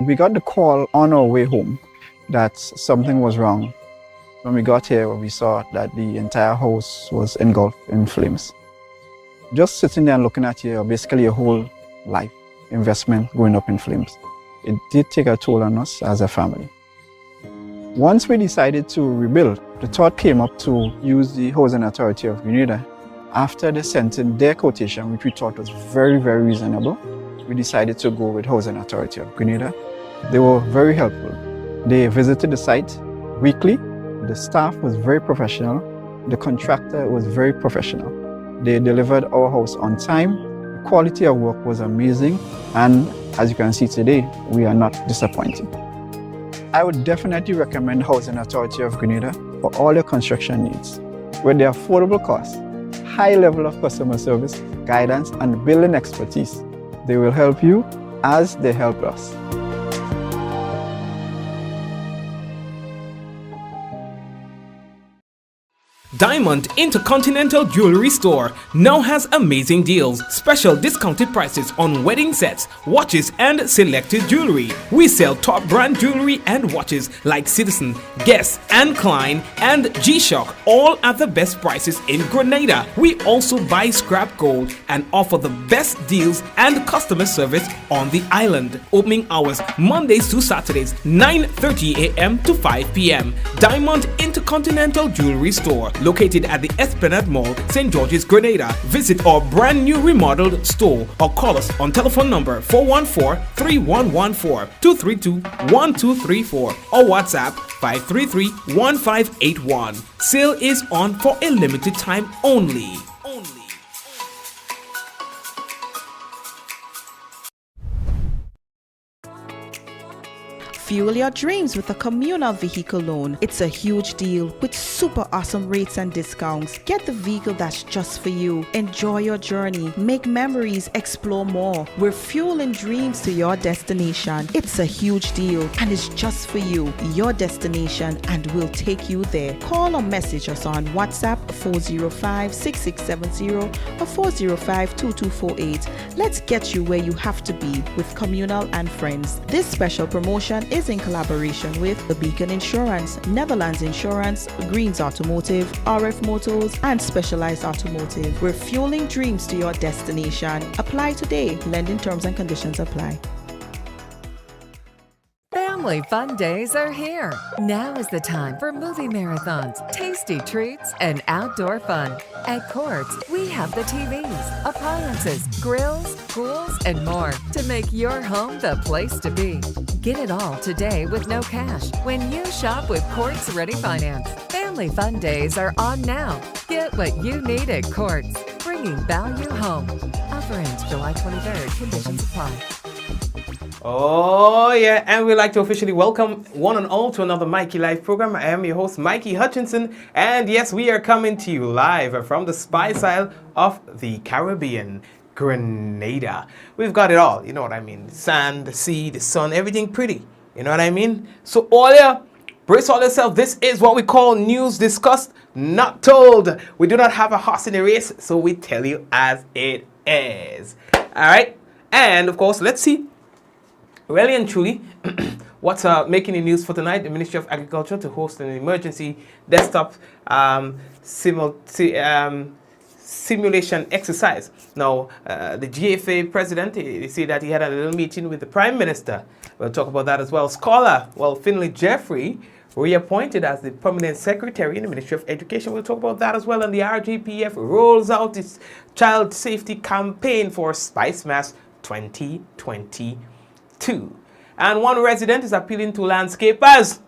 We got the call on our way home that something was wrong. When we got here, we saw that the entire house was engulfed in flames. Just sitting there and looking at basically your whole life investment going up in flames. It did take a toll on us as a family. Once we decided to rebuild, the thought came up to use the Housing Authority of Grenada. After they sent in their quotation, which we thought was very, very reasonable, we decided to go with Housing Authority of Grenada. They were very helpful. They visited the site weekly. The staff was very professional. The contractor was very professional. They delivered our house on time. The quality of work was amazing. And as you can see today, we are not disappointed. I would definitely recommend Housing Authority of Grenada for all your construction needs. With their affordable costs, high level of customer service, guidance, and building expertise, they will help you as they help us. Diamond Intercontinental Jewelry Store now has amazing deals, special discounted prices on wedding sets, watches and selected jewelry. We sell top brand jewelry and watches like Citizen, Guess and Klein and G-Shock, all at the best prices in Grenada. We also buy scrap gold and offer the best deals and customer service on the island. Opening hours Mondays to Saturdays 9:30 a.m. to 5 p.m. Diamond Intercontinental Jewelry Store, located at the Esplanade Mall, St. George's, Grenada. Visit our brand new remodeled store or call us on telephone number 414-3114, 232-1234 or WhatsApp 533-1581. Sale is on for a limited time only. Fuel your dreams with a communal vehicle loan. It's a huge deal with super awesome rates and discounts. Get the vehicle that's just for you. Enjoy your journey. Make memories. Explore more. We're fueling dreams to your destination. It's a huge deal and it's just for you. Your destination, and we'll take you there. Call or message us on WhatsApp 405-6670 or 405-2248. Let's get you where you have to be with Communal and Friends. This special promotion is in collaboration with the Dickon Insurance, Netherlands Insurance, Greens Automotive, RF Motors, and Specialized Automotive. We're fueling dreams to your destination. Apply today. Lending terms and conditions apply. Family fun days are here. Now is the time for movie marathons, tasty treats, and outdoor fun. At Courts, we have the TVs, appliances, grills, pools, and more to make your home the place to be. Get it all today with no cash when you shop with Courts Ready Finance. Family fun days are on now. Get what you need at Courts, bringing value home. Offer ends July 23rd. Conditions apply. Oh yeah, and we'd like to officially welcome one and all to another Mikey Live program. I am your host, Mikey Hutchinson, and yes, we are coming to you live from the Spice Isle of the Caribbean, Grenada. We've got it all, you know what I mean? The sand, the sea, the sun, everything pretty, you know what I mean? So all ya, brace all yourself. This is what we call news discussed, not told. We do not have a horse in the race, so we tell you as it is. All right, and of course, let's see. Really and truly, what's making the news for tonight? The Ministry of Agriculture to host an emergency desktop simulation exercise. Now, the GFA president, they say that he had a little meeting with the Prime Minister. We'll talk about that as well. Scholar, Finley Jeffrey, reappointed as the permanent secretary in the Ministry of Education. We'll talk about that as well. And the RGPF rolls out its child safety campaign for Spice Mass 2022. And one resident is appealing to landscapers,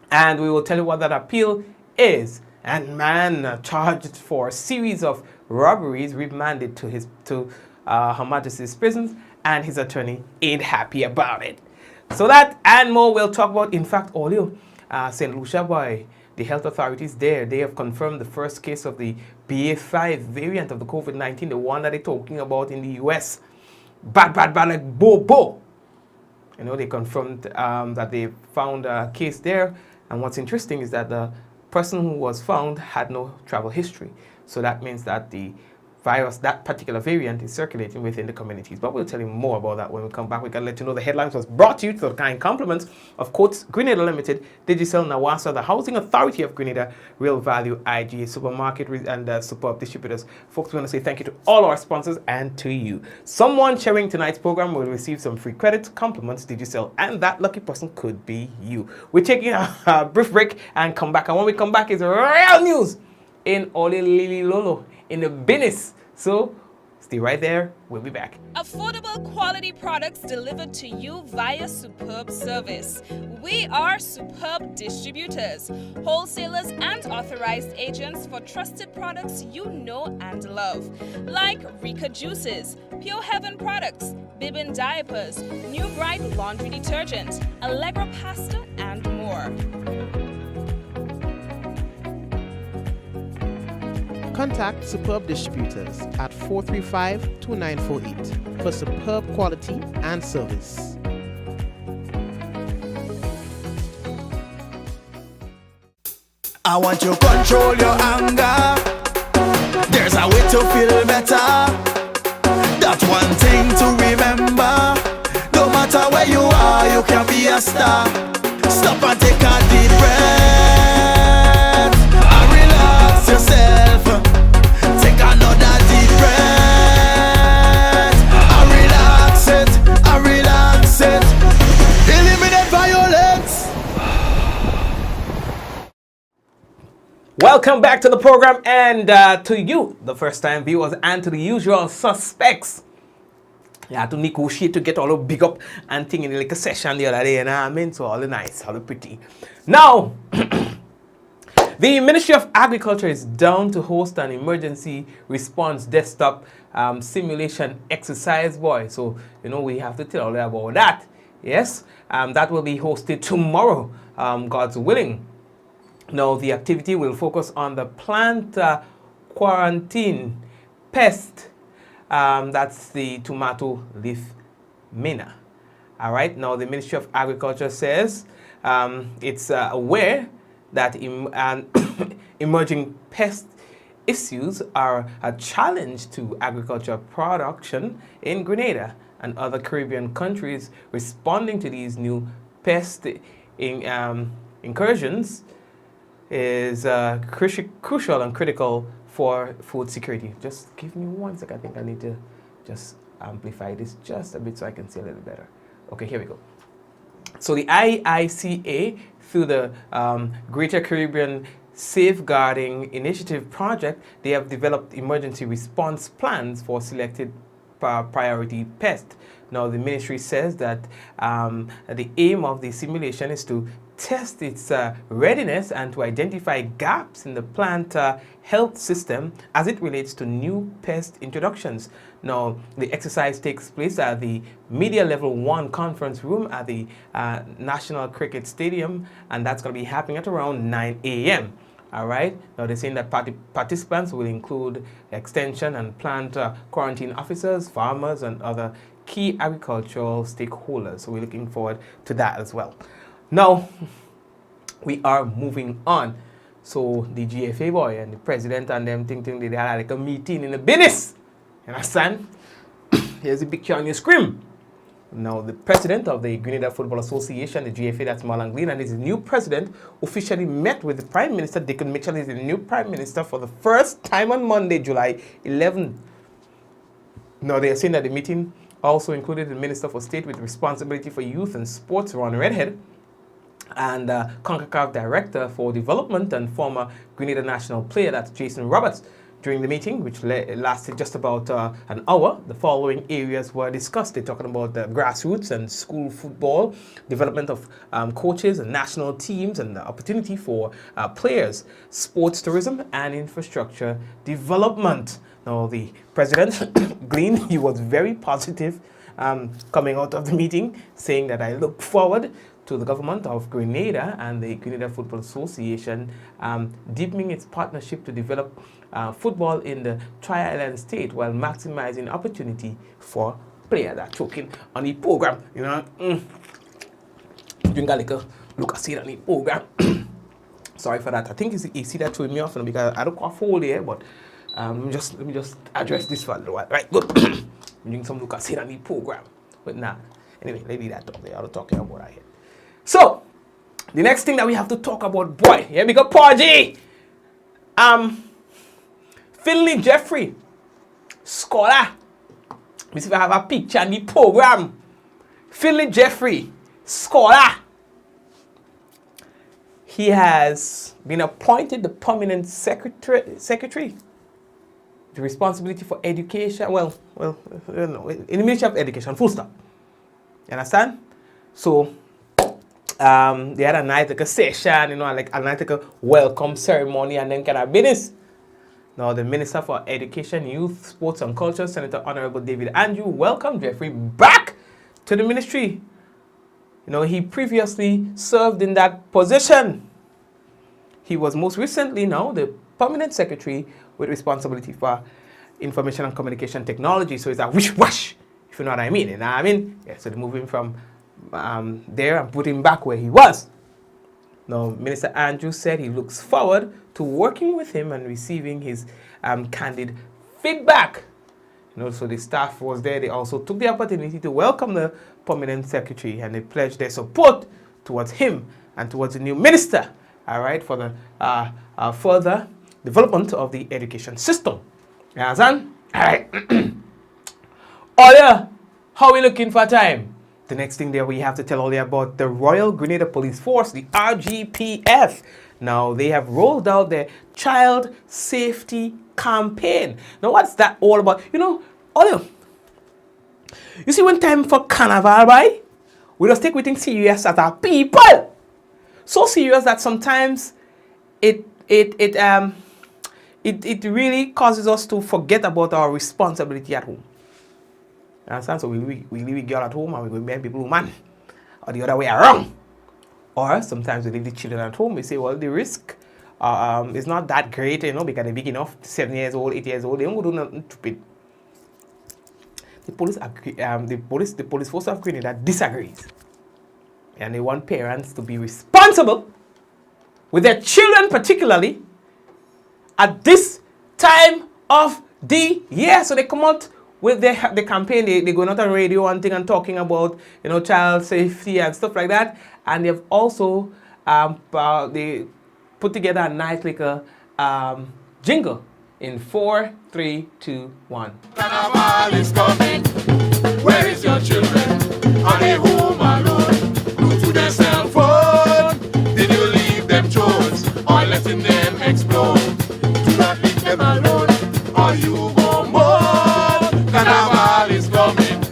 and we will tell you what that appeal is. And man charged for a series of robberies remanded to Her Majesty's prisons, and his attorney ain't happy about it. So that and more we'll talk about. In fact, audio St. Lucia, by the health authorities there, they have confirmed the first case of the BA5 variant of the COVID-19, the one that they're talking about in the US. Bad like bo. You know, they confirmed that they found a case there. And what's interesting is that the person who was found had no travel history. So that means that the virus, that particular variant, is circulating within the communities. But we'll tell you more about that when we come back. We can let you know the headlines was brought to you to the kind compliments of Coates Grenada Limited, Digicel Nawasa, the Housing Authority of Grenada, Real Value IGA Supermarket, and Superb Distributors. Folks, we want to say thank you to all our sponsors and to you. Someone sharing tonight's program will receive some free credit, compliments, Digicel, and that lucky person could be you. We're taking a brief break and come back. And when we come back, is real news in Ole Lili Lolo in the business. So stay right there. We'll be back. Affordable quality products delivered to you via Superb service. We are Superb Distributors, wholesalers and authorized agents for trusted products you know and love, like Rika Juices, Pure Heaven products, Bibbin diapers, New Bright laundry detergent, Allegra pasta, and more. Contact Superb Distributors at 435-2948 for superb quality and service. I want you to control your anger. There's a way to feel better. That's one thing to remember. No matter where you are, you can be a star. Stop and take a deep breath and relax yourself. Take another deep breath and relax it, and relax it. Eliminate violence. Welcome back to the program, and to you, the first-time viewers, and to the usual suspects. Yeah, to negotiate to get all the big up and thing in the like a session the other day, and I mean, so all the nice, all the pretty. Now, the Ministry of Agriculture is down to host an emergency response desktop simulation exercise, boy. So, you know, we have to tell you about that. Yes, that will be hosted tomorrow, God's willing. Now, the activity will focus on the plant quarantine pest. That's the tomato leaf mina. All right. Now, the Ministry of Agriculture says it's aware that emerging pest issues are a challenge to agriculture production in Grenada and other Caribbean countries. Responding to these new pest incursions is crucial and critical for food security. Just give me 1 second. I think I need to just amplify this just a bit so I can see a little better. Okay, here we go. So the IICA, through the Greater Caribbean Safeguarding Initiative project, they have developed emergency response plans for selected priority pests. Now, the ministry says that the aim of the simulation is to test its readiness and to identify gaps in the plant health system as it relates to new pest introductions. Now, the exercise takes place at the Media Level 1 conference room at the National Cricket Stadium, and that's going to be happening at around 9 a.m. All right. Now, they're saying that participants will include extension and plant quarantine officers, farmers, and other key agricultural stakeholders. So we're looking forward to that as well. Now, we are moving on. So the GFA boy and the president and them thinking they had like a meeting in the business. You understand? Here's the picture on your screen. Now, the president of the Grenada Football Association, the GFA, that's Marlon Glean, and his new president officially met with the Prime Minister. Dickon Mitchell is the new Prime Minister for the first time on Monday, July 11. Now, they are saying that the meeting also included the Minister for State with responsibility for youth and sports, Ron Redhead, and CONCACAF Director for Development and former Grenada national player, that's Jason Roberts. During the meeting, which lasted just about an hour, the following areas were discussed. They're talking about the grassroots and school football, development of coaches and national teams, and the opportunity for players, sports tourism, and infrastructure development. Now, the president, Glean, he was very positive coming out of the meeting, saying that I look forward to the government of Grenada and the Grenada Football Association deepening its partnership to develop football in the Tri-Island state while maximizing opportunity for players. That choking on the program, you know. Drink a little look at it on the program. Sorry for that. I think you see that throwing me off because I don't quite hold here, but Let me just address this for a little while. Right, good. I'm doing some look at say on the program. But nah. Anyway, let's leave that talk there. I'm talking about that here. So, the next thing that we have to talk about, boy, here we go, Porgy. Finley Jeffrey, scholar. Let me see if I have a picture in the program. Finley Jeffrey, scholar. He has been appointed the permanent secretary. The responsibility for education, no, in the Ministry of Education, full stop. You understand? So, they had a nice like a session, like a nice like a welcome ceremony and then kind of business. Now, the Minister for Education, Youth, Sports and Culture, Senator Honorable David Andrew, welcomed Jeffrey back to the ministry. He previously served in that position. He was most recently now the permanent secretary with responsibility for information and communication technology. So it's a wish-wash, if you know what I mean. Yeah, so they move him from there and put him back where he was. Now, Minister Andrews said he looks forward to working with him and receiving his candid feedback. So the staff was there. They also took the opportunity to welcome the permanent secretary and they pledged their support towards him and towards the new minister, all right, for the further development of the education system. You understand? All right. Olia, how are we looking for time? The next thing there we have to tell Olia about the Royal Grenadier Police Force, the RGPF. Now, they have rolled out their child safety campaign. Now, what's that all about? Olia, you see when time for carnival, right? We just take everything serious as our people. So serious that sometimes it really causes us to forget about our responsibility at home. Understand? So we leave a girl at home and we go marry people man, or the other way around. Or sometimes we leave the children at home. We say, well, the risk is not that great, because they're big enough, 7 years old, 8 years old, they don't do nothing stupid. The police force of Grenada disagrees, and they want parents to be responsible with their children, particularly at this time of the year. So they come out with the campaign. They go out on radio and thing and talking about child safety and stuff like that. And they've also they put together a nice little jingle in 4, 3, 2, 1. Carnival is coming. Where is your children? Are they home alone? Glued to their cell phone? Did you leave them chores or letting them explode? Do not leave them alone or you go more. Carnival is coming.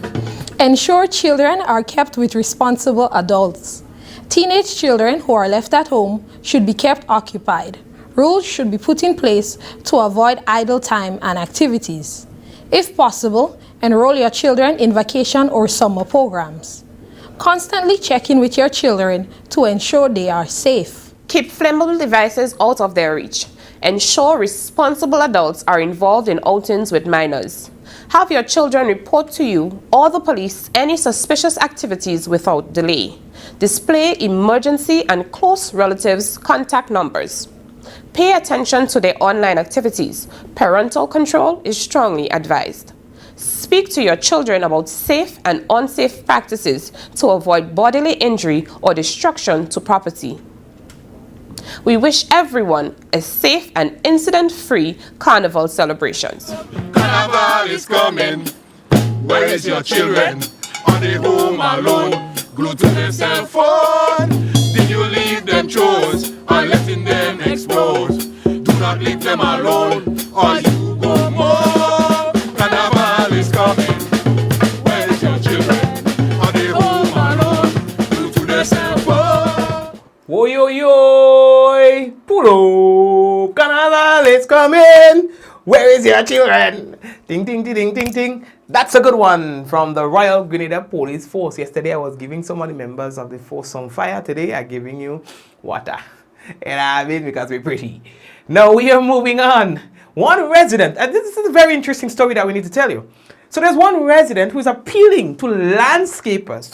Ensure children are kept with responsible adults. Teenage children who are left at home should be kept occupied. Rules should be put in place to avoid idle time and activities. If possible, enroll your children in vacation or summer programs. Constantly check in with your children to ensure they are safe. Keep flammable devices out of their reach. Ensure responsible adults are involved in outings with minors. Have your children report to you or the police any suspicious activities without delay. Display emergency and close relatives' contact numbers. Pay attention to their online activities. Parental control is strongly advised. Speak to your children about safe and unsafe practices to avoid bodily injury or destruction to property. We wish everyone a safe and incident-free carnival celebrations. Carnival is coming. Where is your children? Are they home alone? Glued to their cell phone? Did you leave them chores or letting them explode? Do not leave them alone or you go more. Carnival is coming. Where is your children? Are they home alone? Glued to their cell phone? Woy, yo, yo, pull up. Carnival is coming. Where is your children? Ding, ding, ding, ding, ding, ding. That's a good one from the Royal Grenadier Police Force. Yesterday I was giving some of the members of the force some fire. Today I'm giving you water. And because we're pretty. Now we are moving on. One resident, and this is a very interesting story that we need to tell you. So there's one resident who is appealing to landscapers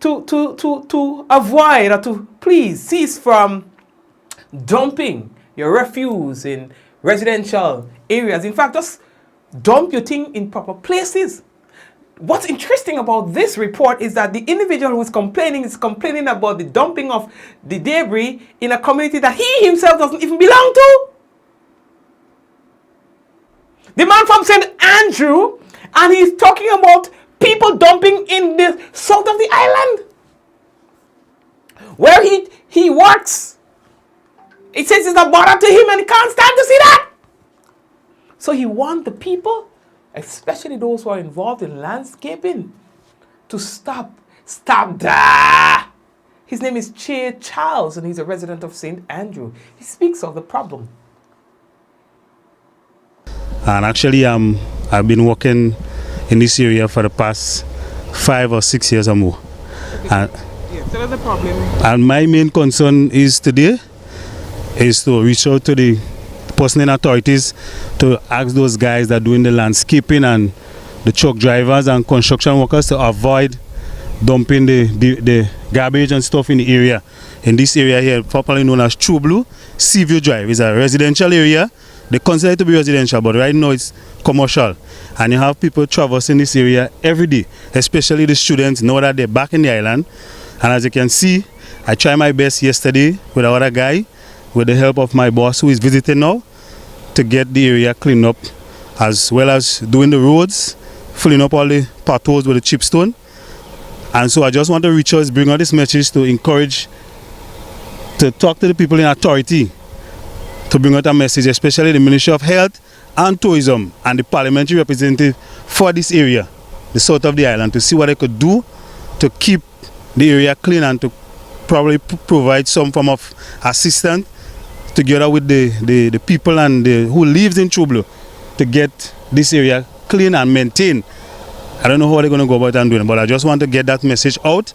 to avoid or to please cease from dumping your refuse in residential areas. In fact, just dump your thing in proper places. What's interesting about this report is that the individual who is complaining about the dumping of the debris in a community that he himself doesn't even belong to. The man from St. Andrew, and he's talking about people dumping in the south of the island where he works. It says it's a bother to him and he can't stand to see that. So he wants the people, especially those who are involved in landscaping, to stop that. His name is Che Charles, and he's a resident of St. Andrew. He speaks of the problem. And actually, I've been working in this area for the past 5 or 6 years or more. And, so what's the problem? And my main concern is today is to reach out to the personal authorities to ask those guys that are doing the landscaping and the truck drivers and construction workers to avoid dumping the garbage and stuff in the area. In this area here, popularly known as True Blue, Seaview Drive is a residential area. They consider it to be residential, but right now it's commercial. And you have people traversing this area every day, especially the students know that they're back in the island. And as you can see, I tried my best yesterday with another guy, with the help of my boss who is visiting now, to get the area cleaned up, as well as doing the roads, filling up all the potholes with the chipstone. And so I just want to reach out, bring out this message to encourage, to talk to the people in authority, to bring out a message, especially the Ministry of Health and Tourism and the parliamentary representative for this area, the south of the island, to see what they could do to keep the area clean and to probably provide some form of assistance together with the people and who lives in True Blue to get this area clean and maintained. I don't know how they're going to go about and doing it, but I just want to get that message out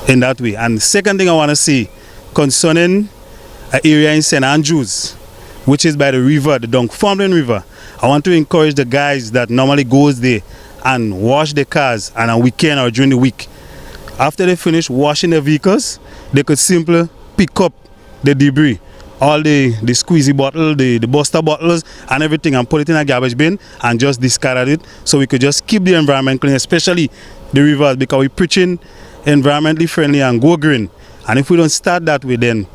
in that way. And the second thing I want to say concerning an area in St. Andrews, which is by the river, the Dunfermline River, I want to encourage the guys that normally goes there and wash their cars on a weekend or during the week. After they finish washing their vehicles, they could simply pick up the debris, all the squeezy bottle, the buster bottles and everything, and put it in a garbage bin and just discard it, so we could just keep the environment clean, especially the rivers, because we're preaching environmentally friendly and go green. And if we don't start that way, then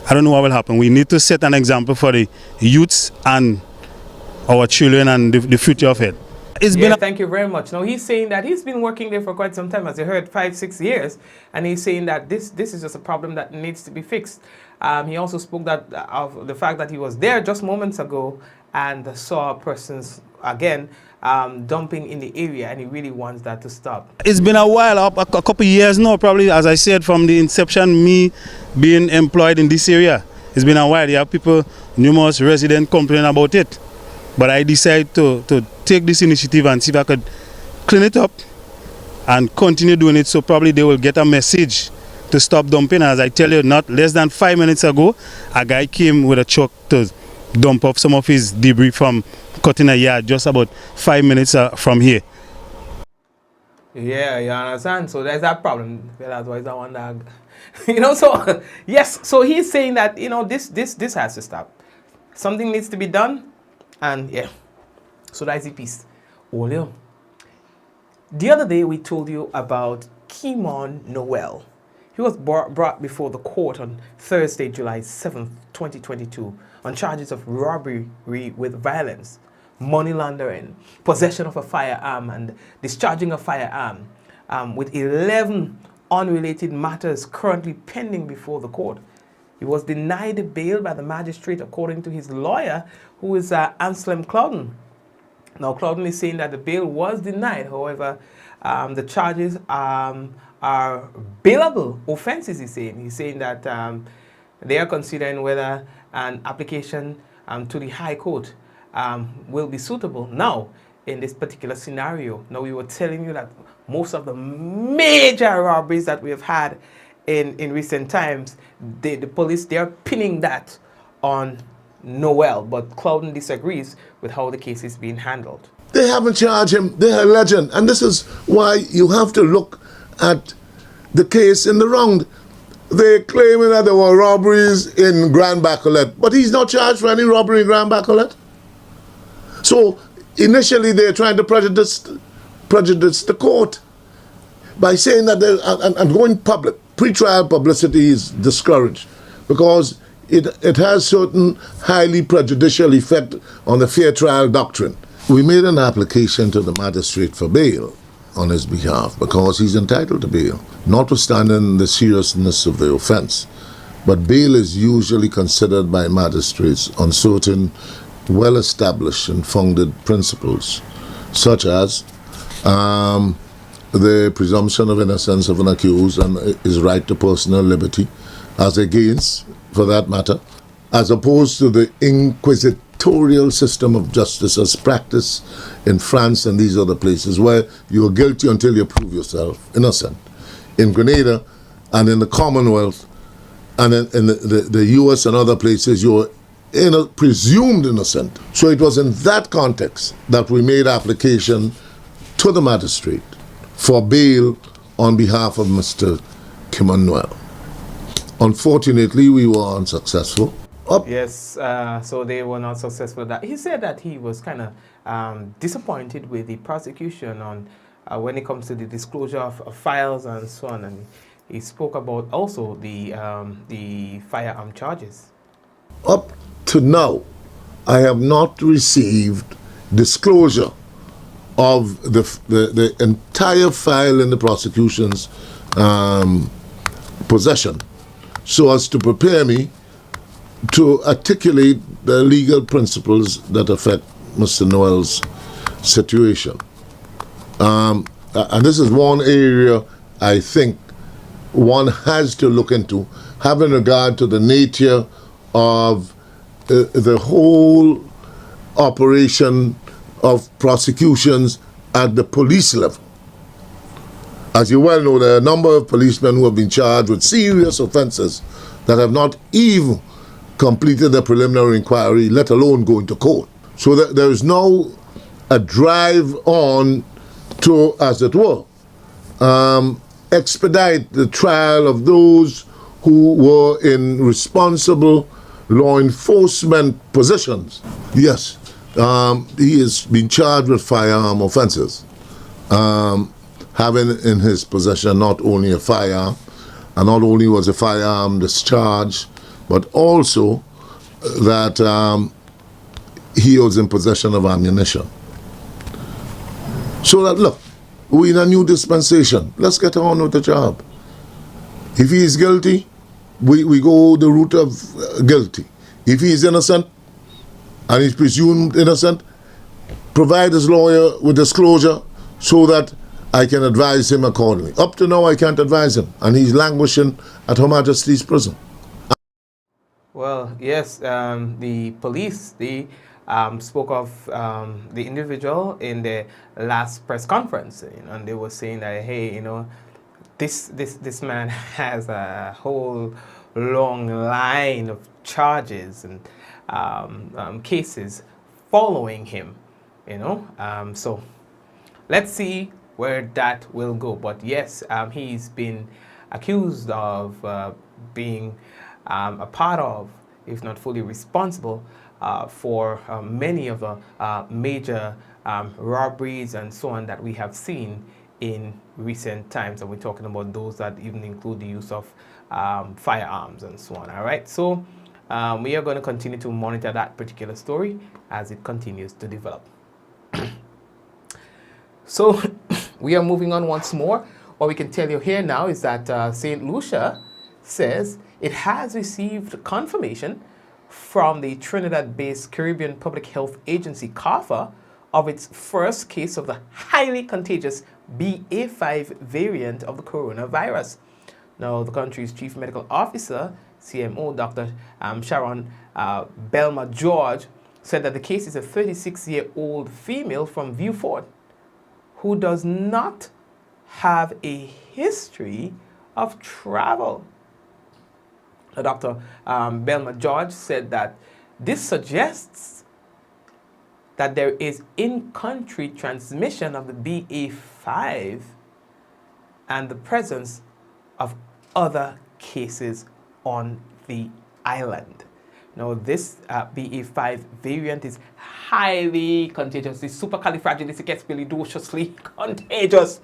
I don't know what will happen. We need to set an example for the youths and our children and the future of it. Thank you very much. Now he's saying that he's been working there for quite some time, as you heard, 5-6 years, and he's saying that this is just a problem that needs to be fixed. He also spoke of the fact that he was there just moments ago and saw persons again dumping in the area, and he really wants that to stop. It's been a while, a couple of years now, probably, as I said, from the inception, me being employed in this area. It's been a while. You have people, numerous residents complaining about it. But I decided to take this initiative and see if I could clean it up and continue doing it, so probably they will get a message to stop dumping. And as I tell you, not less than 5 minutes ago, a guy came with a truck to dump off some of his debris from cutting a yard just about 5 minutes from here. Yeah, you understand? So there's that problem. Well, otherwise I wonder, so yes, so he's saying that, this has to stop. Something needs to be done. And yeah, so that's the piece. Olio. The other day we told you about Kimon Noel. He was brought before the court on Thursday, July 7th, 2022, on charges of robbery with violence, money laundering, possession of a firearm, and discharging a firearm, with 11 unrelated matters currently pending before the court. He was denied bail by the magistrate, according to his lawyer, who is Anselm Clouden. Now, Clouden is saying that the bail was denied. However, the charges are bailable offenses, he's saying. He's saying that they are considering whether an application to the High Court will be suitable now in this particular scenario. Now, we were telling you that most of the major robberies that we have had in recent times, the police, they are pinning that on Noel, but Clouden disagrees with how the case is being handled. They haven't charged him. They're a legend. And this is why you have to look at the case in the round. They're claiming that there were robberies in Grand Bacolet, but he's not charged for any robbery in Grand Bacolet. So initially they're trying to prejudice the court by saying that and going public. Pre-trial publicity is discouraged because it has certain highly prejudicial effect on the fair trial doctrine. We made an application to the magistrate for bail on his behalf because he's entitled to bail, notwithstanding the seriousness of the offense. But bail is usually considered by magistrates on certain well-established and founded principles, such as the presumption of innocence of an accused and his right to personal liberty, as against, for that matter, as opposed to the inquisitorial system of justice as practiced in France and these other places where you are guilty until you prove yourself innocent. In Grenada and in the Commonwealth and in the US and other places, you are presumed innocent. So it was in that context that we made application to the magistrate for bail on behalf of Mr. Kimanuel. Unfortunately, we were unsuccessful. Yes, so they were not successful. That he said that he was kind of disappointed with the prosecution on when it comes to the disclosure of files and so on, and he spoke about also the firearm charges. Up to now, I have not received disclosure of the entire file in the prosecution's possession, so as to prepare me to articulate the legal principles that affect Mr. Noel's situation. And this is one area I think one has to look into, having regard to the nature of the whole operation of prosecutions at the police level. As you well know, there are a number of policemen who have been charged with serious offenses that have not even completed the preliminary inquiry, let alone going to court. So that there is now a drive on to, as it were, expedite the trial of those who were in responsible law enforcement positions. Yes, he has been charged with firearm offenses, having in his possession not only a firearm, and not only was a firearm discharged, but also that he was in possession of ammunition. So that, look, we're in a new dispensation. Let's get on with the job. If he is guilty, we go the route of guilty. If he is innocent, and he's presumed innocent, provide his lawyer with disclosure so that I can advise him accordingly. Up to now, I can't advise him, and he's languishing at Her Majesty's prison. Well, yes, the police, they spoke of the individual in the last press conference, and they were saying that, hey, this man has a whole long line of charges and cases following him, so let's see where that will go. But yes, he's been accused of being a part of, if not fully responsible, for many of the major robberies and so on that we have seen in recent times. And we're talking about those that even include the use of firearms and so on. All right, so we are going to continue to monitor that particular story as it continues to develop. So we are moving on once more. What we can tell you here now is that St. Lucia says it has received confirmation from the Trinidad-based Caribbean Public Health Agency, CARPHA, of its first case of the highly contagious BA.5 variant of the coronavirus. Now, the country's Chief Medical Officer, CMO, Dr. Sharon Belma George, said that the case is a 36-year-old female from Vieux-Fort who does not have a history of travel. Dr. Belma George said that this suggests that there is in-country transmission of the BA.5 and the presence of other cases on the island. Now, this BA5 variant is highly contagious. It's supercalifragilisticexpialidociously contagious.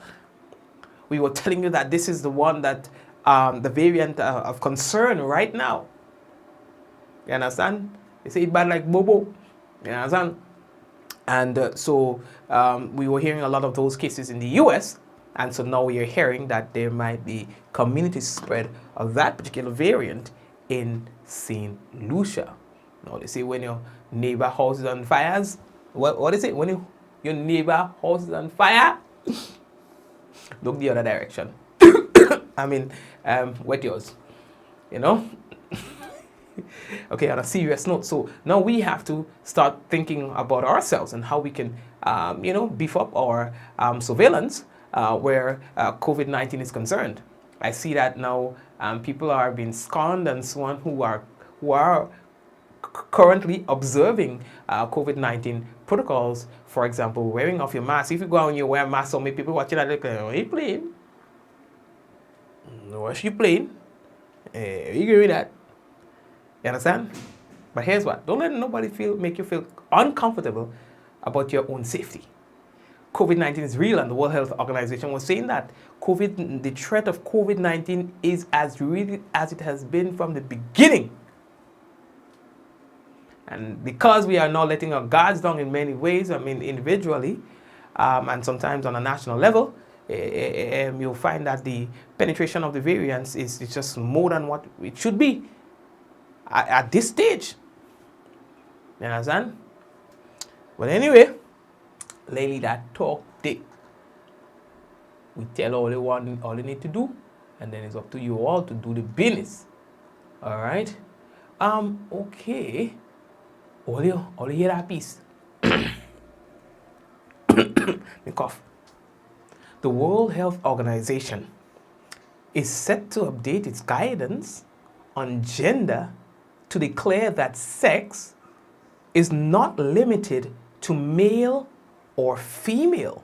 We were telling you that this is the one that the variant of concern right now. You understand? They say it bad like Bobo. You understand? And so we were hearing a lot of those cases in the US. And so now we are hearing that there might be community spread of that particular variant in St. Lucia. Now they say when your neighbor house is on fires, what is it? When your neighbor house is on fire, look the other direction. I mean, wet yours, you know? Okay, on a serious note, so now we have to start thinking about ourselves and how we can, beef up our surveillance where COVID-19 is concerned. I see that now people are being scorned and so on who are currently observing COVID-19 protocols. For example, wearing off your mask. If you go out and you wear a mask, so many people watching that like, oh, you playing? What's you playing? You agree with that? You understand? But here's what. Don't let nobody make you feel uncomfortable about your own safety. COVID-19 is real, and the World Health Organization was saying that the threat of COVID-19 is as real as it has been from the beginning. And because we are now letting our guards down in many ways, I mean individually, and sometimes on a national level, you'll find that the penetration of the variants is just more than what it should be at this stage. You understand? But anyway, lately that talk dick. We tell all you need to do, and then it's up to you all to do the business. All right? Okay. All you hear that piece. Me cough. The World Health Organization is set to update its guidance on gender to declare that sex is not limited to male or female.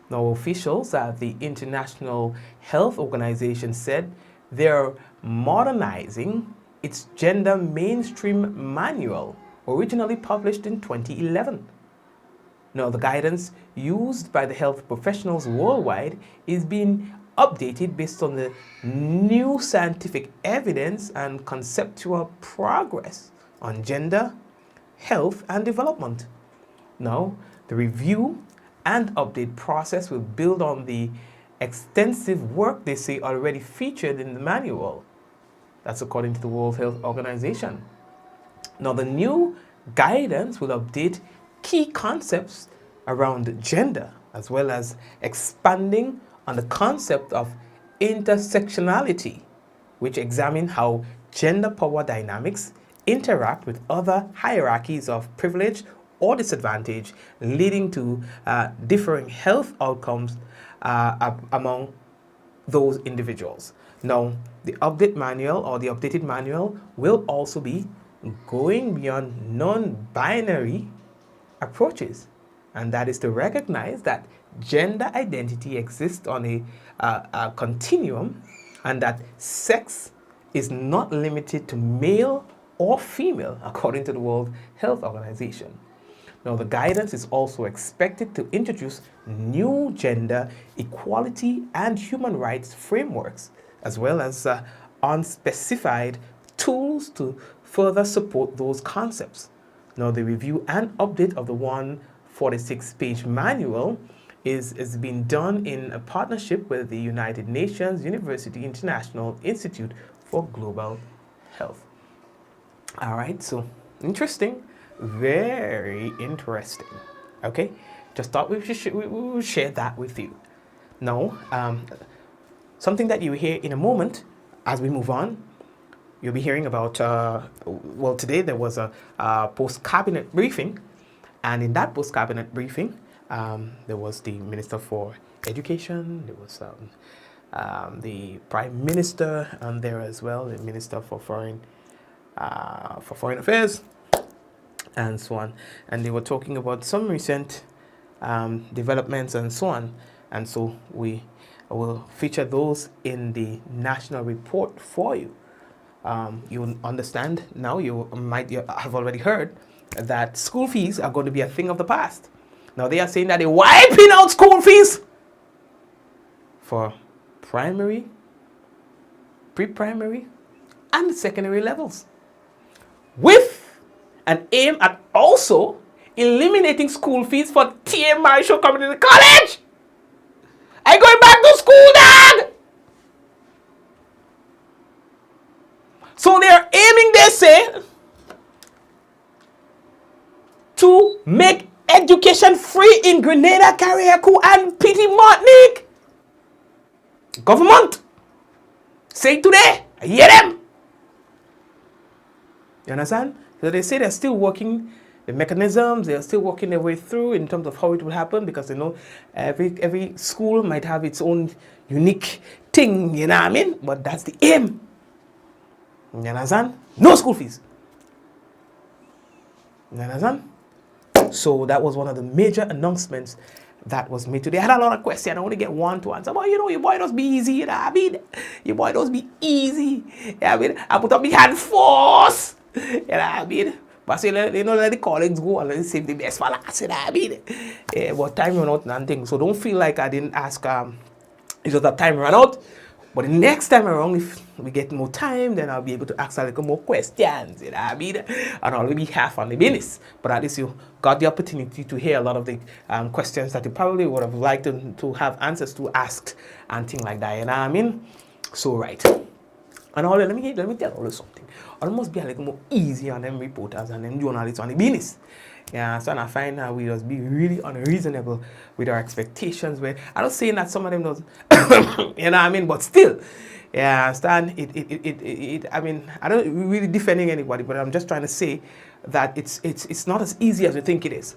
Now, officials at the International Health Organization said they're modernizing its gender mainstream manual, originally published in 2011. Now, the guidance used by the health professionals worldwide is being updated based on the new scientific evidence and conceptual progress on gender, health, and development. Now, the review and update process will build on the extensive work they say already featured in the manual. That's according to the World Health Organization. Now, the new guidance will update key concepts around gender, as well as expanding on the concept of intersectionality, which examine how gender power dynamics interact with other hierarchies of privilege or disadvantage, leading to differing health outcomes among those individuals. Now, the updated manual will also be going beyond non-binary approaches, and that is to recognize that gender identity exists on a continuum, and that sex is not limited to male or female, according to the World Health Organization. Now, the guidance is also expected to introduce new gender equality and human rights frameworks, as well as unspecified tools to further support those concepts. Now, the review and update of the 146-page manual is being done in a partnership with the United Nations University International Institute for Global Health. All right, so interesting, very interesting. Okay, just thought we will share that with you. Now, something that you will hear in a moment as we move on, you'll be hearing about, today there was a post-cabinet briefing, and in that post-cabinet briefing, there was the Minister for Education, there was the Prime Minister, and there as well, the Minister for Foreign Affairs, and so on. And they were talking about some recent developments and so on. And so we I will feature those in the national report for you. You understand now, you might have already heard that school fees are going to be a thing of the past. Now they are saying that they're wiping out school fees for primary, pre-primary, and secondary levels, with an aim at also eliminating school fees for T.A. Marshall Community College. I'm going back to school, Dad! So they're aiming, they say, to make education free in Grenada, Carriacou, and Petit Martinique. Government say today, I hear them. You understand? So they say they're still working the mechanisms, they're still working their way through in terms of how it will happen, because they know every school might have its own unique thing, you know what I mean? But that's the aim. You understand? No school fees. You understand? So that was one of the major announcements that was made today. I had a lot of questions. I want to get one to answer. But you know, your boy does be easy. You know what I mean? Your boy does be easy. You know what I mean? I put up my hand force. You know what I mean? But say, you know, let the colleagues go and let save the best for last. You know what I mean? Yeah, but time run out and thing. So don't feel like I didn't ask. It's just that time ran out. But the next time around, if we get more time, then I'll be able to ask a little more questions, you know what I mean? And I'll be half on the business. But at least you got the opportunity to hear a lot of the questions that you probably would have liked to have answers to asked and things like that, you know what I mean? So, right. And all let me tell you something. It must be a little more easy on them reporters and them journalists on the business. Yeah, so I find that we just be really unreasonable with our expectations. Where I'm not saying that some of them does, you know what I mean, but still, yeah, I understand it. I mean, I don't really defending anybody, but I'm just trying to say that it's not as easy as you think it is.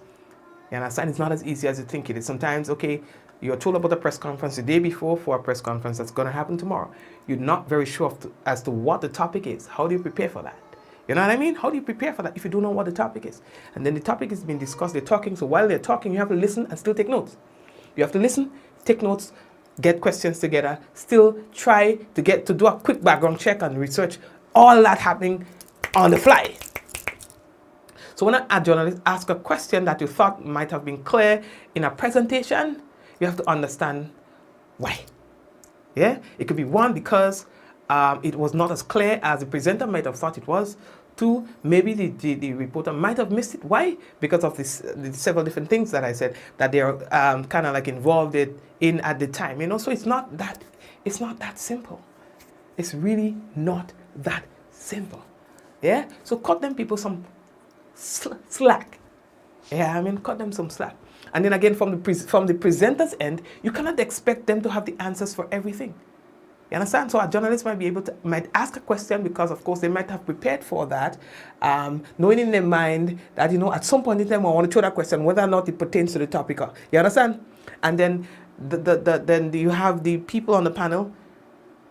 You understand? It's not as easy as you think it is. Sometimes, okay, you're told about a press conference the day before for a press conference that's going to happen tomorrow. You're not very sure as to what the topic is. How do you prepare for that? You know what I mean? How do you prepare for that if you don't know what the topic is? And then the topic is being discussed, they're talking, so while they're talking, you have to listen and still take notes. You have to listen, take notes, get questions together, still try to do a quick background check and research, all that happening on the fly. So when a journalist asks a question that you thought might have been clear in a presentation, you have to understand why. Yeah? It could be one, because it was not as clear as the presenter might have thought it was. Two, maybe the reporter might have missed it. Why? Because of the several different things that I said that they're kind of like involved in at the time. You know, so it's not that simple. It's really not that simple. Yeah. So cut them people some slack. Yeah, I mean, cut them some slack. And then again, from the presenter's end, you cannot expect them to have the answers for everything. You understand? So a journalist might ask a question because, of course, they might have prepared for that, knowing in their mind that, you know, at some point in time I want to throw that question, whether or not it pertains to the topic. You understand? And then then you have the people on the panel.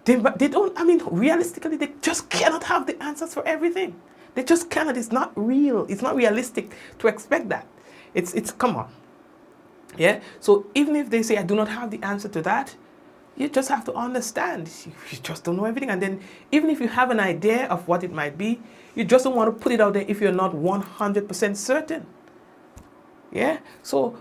They don't. I mean, realistically, they just cannot have the answers for everything. They just cannot. It's not real. It's not realistic to expect that. It's come on. Yeah. So even if they say I do not have the answer to that, you just have to understand. You just don't know everything. And then even if you have an idea of what it might be, you just don't want to put it out there if you're not 100% certain. Yeah? So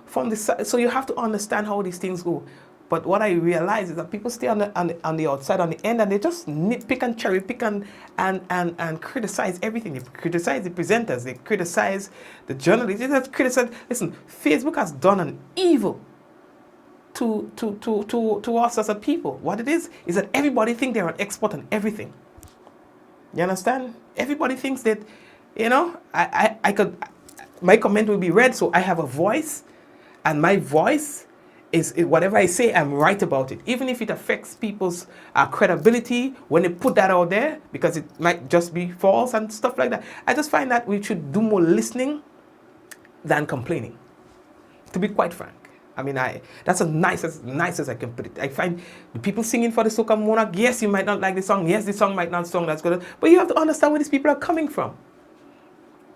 so you have to understand how these things go. But what I realize is that people stay on the outside, on the end, and they just nitpick and cherry pick and criticize everything. They criticize the presenters. They criticize the journalists. They just criticize. Listen, Facebook has done an evil to us as a people. What it is that everybody thinks they're an expert on everything. You understand? Everybody thinks that, you know, my comment will be read, so I have a voice, and my voice is whatever I say, I'm right about it. Even if it affects people's credibility when they put that out there, because it might just be false and stuff like that. I just find that we should do more listening than complaining, to be quite frank. I mean, that's as nice as I can put it. I find the people singing for the Soca Monarch, yes, you might not like the song. Yes, the song might not sound that's good. But you have to understand where these people are coming from.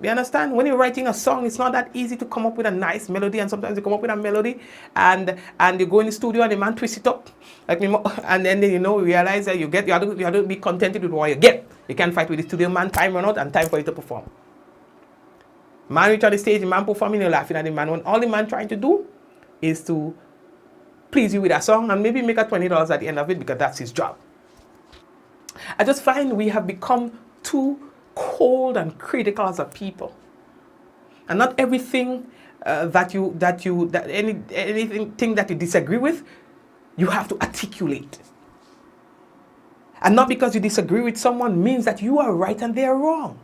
You understand? When you're writing a song, it's not that easy to come up with a nice melody, and sometimes you come up with a melody and you go in the studio and the man twists it up. Like me, and then you know, realize that you have to be contented with what you get. You can't fight with the studio man, time run out and time for you to perform. Man reach on the stage, the man performing, you're laughing at the man when all the man trying to do is to please you with a song and maybe make a $20 at the end of it because that's his job. I just find we have become too cold and critical as a people, and not everything anything that you disagree with, you have to articulate. And not because you disagree with someone means that you are right and they are wrong.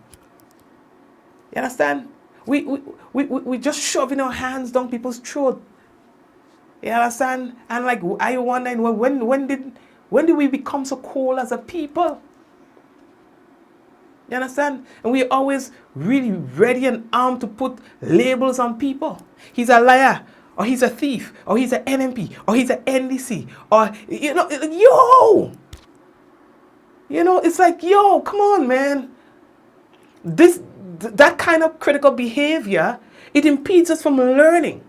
You understand? We just shoving our hands down people's throat. You understand? And like, are you wondering, well, when did we become so cold as a people? You understand? And we're always really ready and armed to put labels on people. He's a liar, or he's a thief, or he's an NMP, or he's an NDC, or, you know, yo! You know, it's like, yo, come on, man. That kind of critical behavior, it impedes us from learning.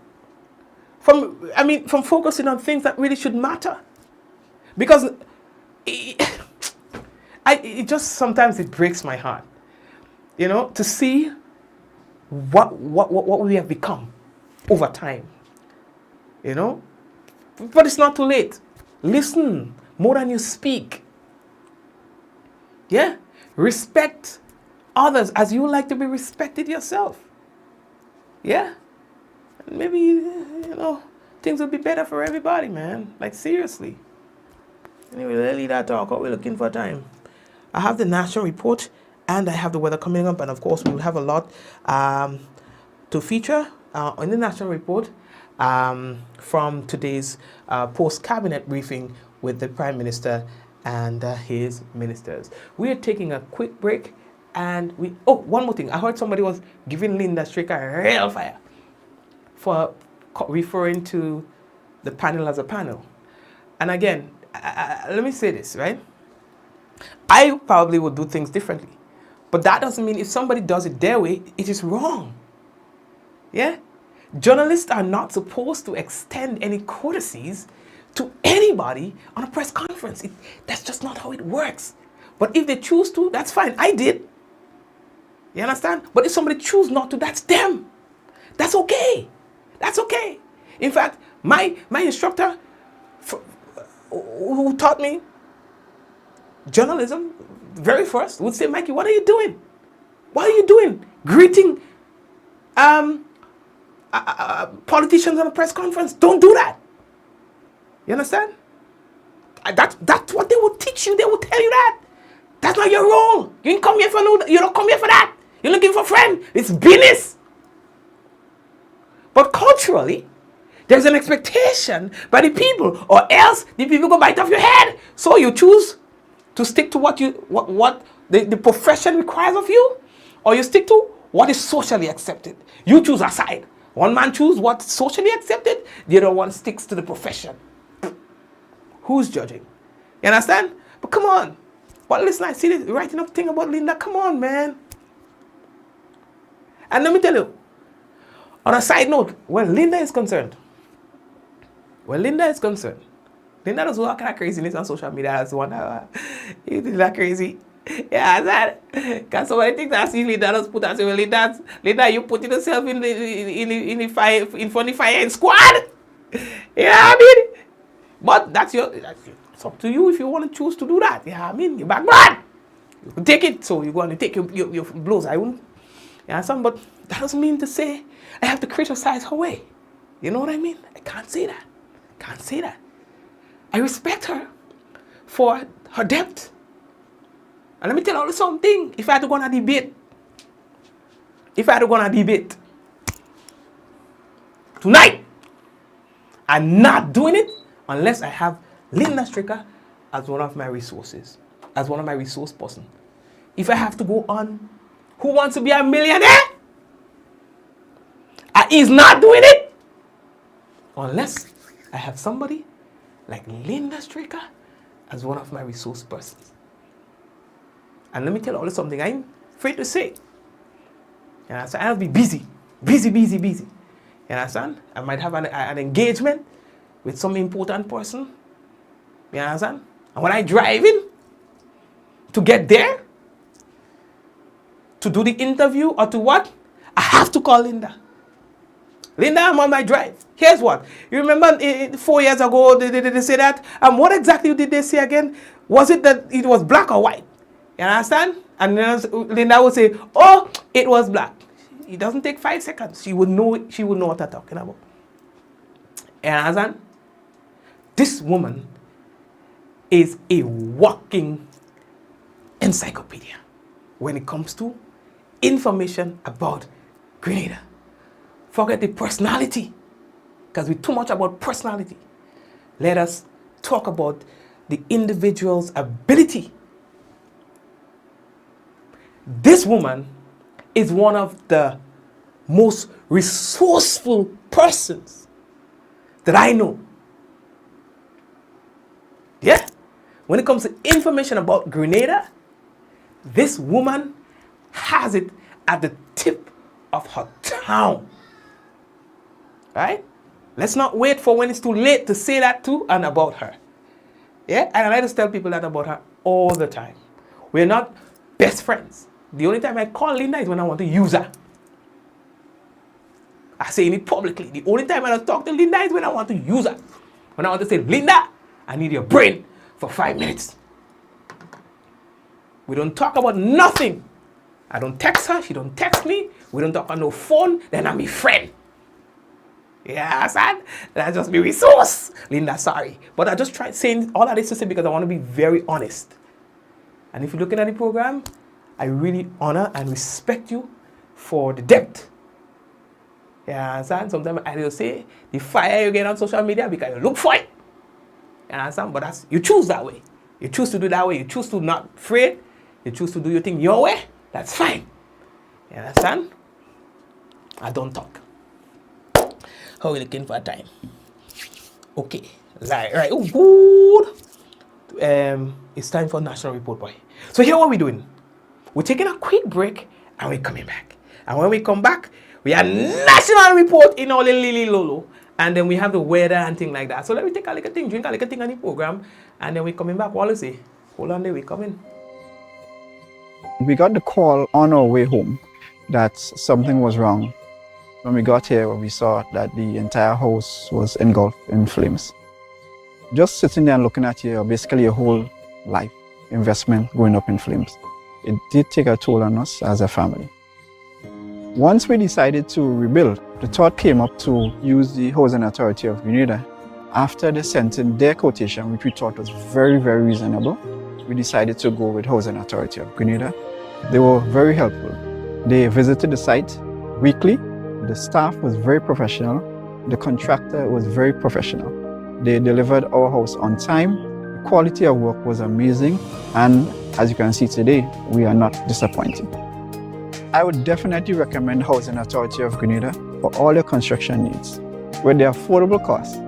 From focusing on things that really should matter. Because it just sometimes it breaks my heart, you know, to see what we have become over time, you know. But it's not too late. Listen more than you speak. Yeah, respect others as you like to be respected yourself. Yeah, and maybe, you know, things will be better for everybody, man. Like, seriously. Anyway, let's leave that talk. What we're looking for time. I have the national report and I have the weather coming up, and of course we will have a lot to feature in the national report from today's post-cabinet briefing with the Prime Minister and his ministers. We are taking a quick break, and one more thing. I heard somebody was giving Linda Stricker a real fire for referring to the panel as a panel. And again, let me say this, right? I probably would do things differently. But that doesn't mean if somebody does it their way, it is wrong. Yeah? Journalists are not supposed to extend any courtesies to anybody on a press conference. That's just not how it works. But if they choose to, that's fine. I did. You understand? But if somebody chooses not to, that's them. That's okay. That's okay. In fact, my instructor who taught me journalism, very first, would say, Mikey, what are you doing? What are you doing? Greeting politicians on a press conference. Don't do that. You understand? That's what they will teach you. They will tell you that. That's not your role. You didn't come here for no. You don't come here for that. You're looking for a friend. It's business. But culturally, there's an expectation by the people, or else the people go bite off your head. So you choose to stick to what the profession requires of you, or you stick to what is socially accepted. You choose a side. One man chooses what's socially accepted, the other one sticks to the profession. Who's judging? You understand? But come on. But listen, I see this writing up thing about Linda. Come on, man. And let me tell you, on a side note, when Linda is concerned, Linda does all kind of craziness on social media. That's one you think that crazy. Yeah, that because somebody thinks that's easy. Linda does put that. Well, Linda, you putting yourself in the fire, in front of the firing squad. Yeah, I mean, but that's it's up to you if you want to choose to do that. Yeah, I mean, you're background. You can take it, so you're going to take your blows. I won't. Yeah, but that doesn't mean to say I have to criticize her way. You know what I mean? I can't say that. I respect her for her depth. And let me tell you something. If I had to go on a debate tonight, I'm not doing it unless I have Linda Stricker as one of my resources, as one of my resource person. If I have to go on Who Wants to Be a Millionaire, he's not doing it unless I have somebody like Linda Stricker as one of my resource persons. And let me tell you something I'm afraid to say. You understand? I'll be busy. You understand? I might have an engagement with some important person. You understand? And when I drive in to get there, to do the interview or to what, I have to call Linda. Linda, I'm on my drive. Here's what. You remember 4 years ago, they say that? What exactly did they say again? Was it that it was black or white? You understand? And then Linda would say, oh, it was black. It doesn't take 5 seconds. She would know what I'm talking about. You understand? This woman is a walking encyclopedia when it comes to information about Grenada. Forget the personality, because we're too much about personality. Let us talk about the individual's ability. This woman is one of the most resourceful persons that I know. Yeah? When it comes to information about Grenada, this woman has it at the tip of her tongue. Right? Let's not wait for when it's too late to say that to and about her. Yeah? And I just tell people that about her all the time. We're not best friends. The only time I call Linda is when I want to use her. I say it publicly. The only time I don't talk to Linda is when I want to use her. When I want to say, Linda, I need your brain for 5 minutes. We don't talk about nothing. I don't text her. She don't text me. We don't talk on no phone. Then I'm a friend. Yeah, son. That's just be resource. Linda, sorry. But I just tried saying all of this to say because I want to be very honest. And if you're looking at the program, I really honor and respect you for the depth. Yeah, son. Sometimes I will say the fire you get on social media because you look for it. Yeah, son. But that's, you choose that way. You choose to do that way. You choose to not afraid. You choose to do your thing your way. That's fine. You understand? I don't talk. How are we looking for time? Okay. Right. Oh, good. It's time for National Report, boy. So here what we're doing. We're taking a quick break and we're coming back. And when we come back, we have National Report in all the Lily Lolo. And then we have the weather and things like that. So let me take a little thing, drink a little thing on the program. And then we're coming back. What do you say? Hold on there, we're coming. We got the call on our way home that something was wrong. When we got here, we saw that the entire house was engulfed in flames. Just sitting there and looking at you, basically your whole life investment going up in flames. It did take a toll on us as a family. Once we decided to rebuild, the thought came up to use the Housing Authority of Grenada. After they sent in their quotation, which we thought was very, very reasonable, we decided to go with Housing Authority of Grenada. They were very helpful. They visited the site weekly. The staff was very professional. The contractor was very professional. They delivered our house on time. The quality of work was amazing. And as you can see today, we are not disappointed. I would definitely recommend Housing Authority of Grenada for all your construction needs. With their affordable costs,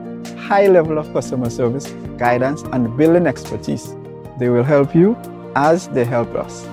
high level of customer service, guidance, and building expertise, they will help you as they help us.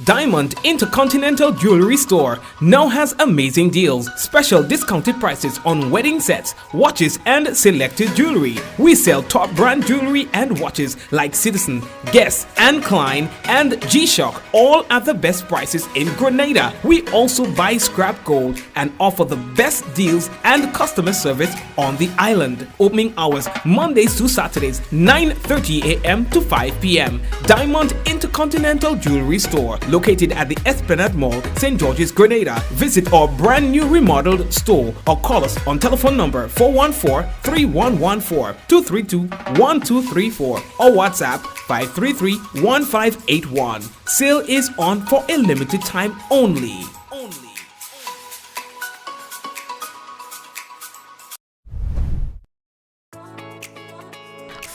Diamond Intercontinental Jewelry Store now has amazing deals, special discounted prices on wedding sets, watches and selected jewelry. We sell top brand jewelry and watches like Citizen, Guess and Klein and G-Shock, all at the best prices in Grenada. We also buy scrap gold and offer the best deals and customer service on the island. Opening hours Mondays to Saturdays, 9:30 a.m. to 5 p.m. Diamond Intercontinental Jewelry Store, located at the Esplanade Mall, St. George's, Grenada. Visit our brand new remodeled store or call us on telephone number 414-3114, 232-1234 or WhatsApp 533-1581. Sale is on for a limited time only.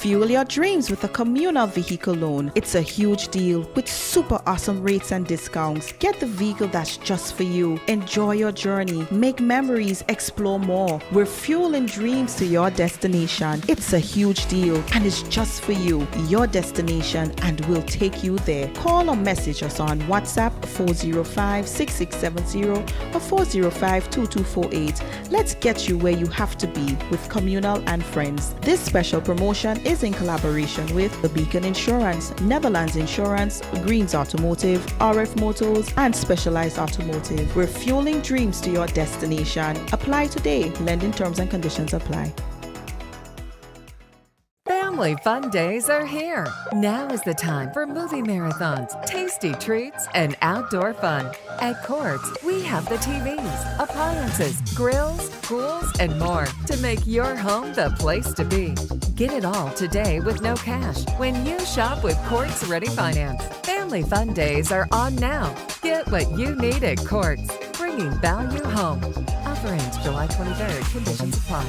Fuel your dreams with a communal vehicle loan. It's a huge deal with super awesome rates and discounts. Get the vehicle that's just for you. Enjoy your journey. Make memories. Explore more. We're fueling dreams to your destination. It's a huge deal and it's just for you. Your destination, and we'll take you there. Call or message us on WhatsApp 405-6670 or 405-2248. Let's get you where you have to be with Communal and Friends. This special promotion is in collaboration with the Dickon Insurance, Netherlands Insurance, Greens Automotive, RF Motors, and Specialized Automotive. We're fueling dreams to your destination. Apply today. Lending terms and conditions apply. Family fun days are here. Now is the time for movie marathons, tasty treats, and outdoor fun. At Courts, we have the TVs, appliances, grills, pools, and more to make your home the place to be. Get it all today with no cash when you shop with Courts Ready Finance. Family fun days are on now. Get what you need at Courts, bringing value home. Offer ends July 23rd. Conditions apply.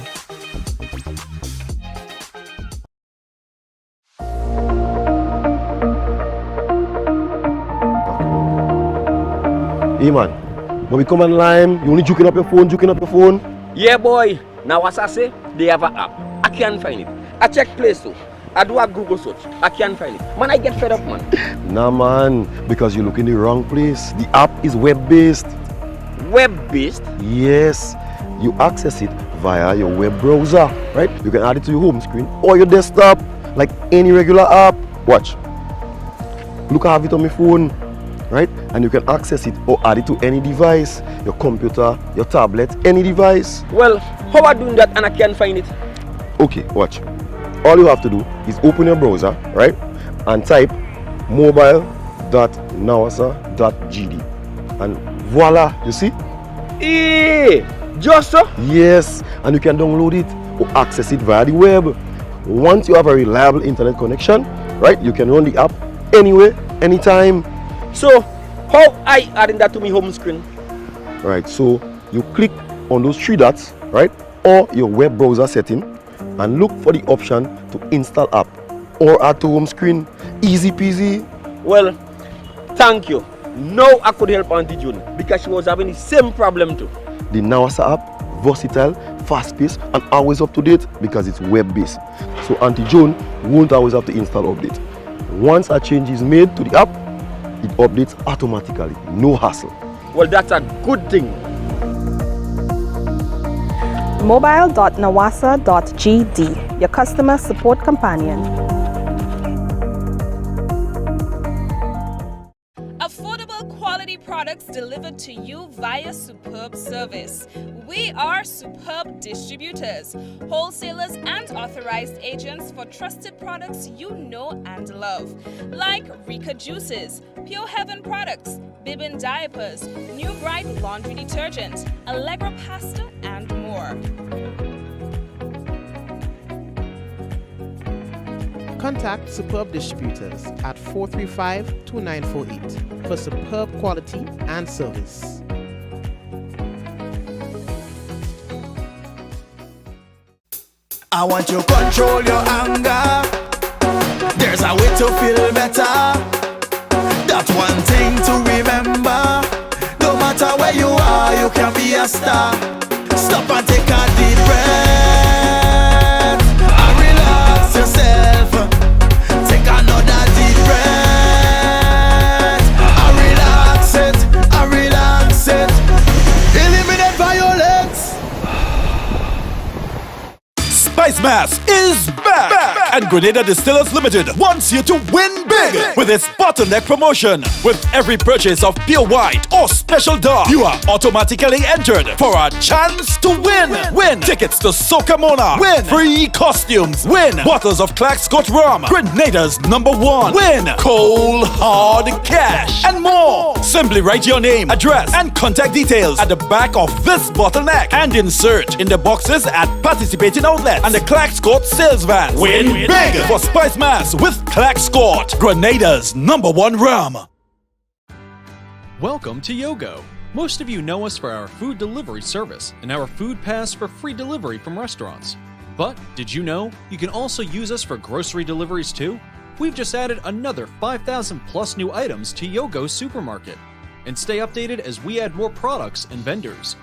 Hey man, when we come online, you only juking up your phone. Yeah boy, now as I say, they have an app. I can't find it. I check Play Store. I do a Google search. I can't find it. Man, I get fed up, man. Nah man, because you look in the wrong place. The app is web-based. Web-based? Yes, you access it via your web browser, right? You can add it to your home screen or your desktop, like any regular app. Watch. Look, I have it on my phone, right? And you can access it or add it to any device, your computer, your tablet, any device. Well, how are doing that and I can't find it? Okay, watch. All you have to do is open your browser, right? And type mobile.nawasa.gd. And voila, you see? Hey, just so? Yes, and you can download it or access it via the web. Once you have a reliable internet connection, right, you can run the app anywhere, anytime. So, how I adding that to my home screen? Right, so you click on those three dots, right, or your web browser setting, and look for the option to install app or add to home screen. Easy peasy. Well, thank you. Now I could help Auntie June because she was having the same problem too. The Nawasa app, versatile, fast-paced, and always up to date because it's web-based. So Auntie June won't always have to install update. Once a change is made to the app, it updates automatically, no hassle. Well, that's a good thing. Mobile.nawasa.gd, your customer support companion. Affordable quality products delivered to you via superb service. We are Superb Distributors, wholesalers and authorized agents for trusted products you know and love, like Rika Juices, Pure Heaven products, Bibbin diapers, New Bright laundry detergent, Allegra pasta, and more. Contact Superb Distributors at 435-2948 for superb quality and service. I want you to control your anger. There's a way to feel better. That's one thing to remember. No matter where you are, you can be a star. Stop and take a deep breath and relax yourself. Take another deep breath and relax it, and relax it. Eliminate violence. Spice Mass is back! And Grenada Distillers Limited wants you to win big with its bottleneck promotion. With every purchase of pure white or special dark, you are automatically entered for a chance to win. Win tickets to Soca Mona. Win free costumes. Win bottles of Clack Scott rum. Grenada's #1. Win cold hard cash and more. Simply write your name, address, and contact details at the back of this bottleneck and insert in the boxes at participating outlets and the Clack Scott sales vans. Win big for Spice Mass with Clack Scott, Grenada's #1 rum. Welcome to Yogo. Most of you know us for our food delivery service and our food pass for free delivery from restaurants. But did you know you can also use us for grocery deliveries too? We've just added another 5,000 plus new items to Yogo's supermarket. And stay updated as we add more products and vendors.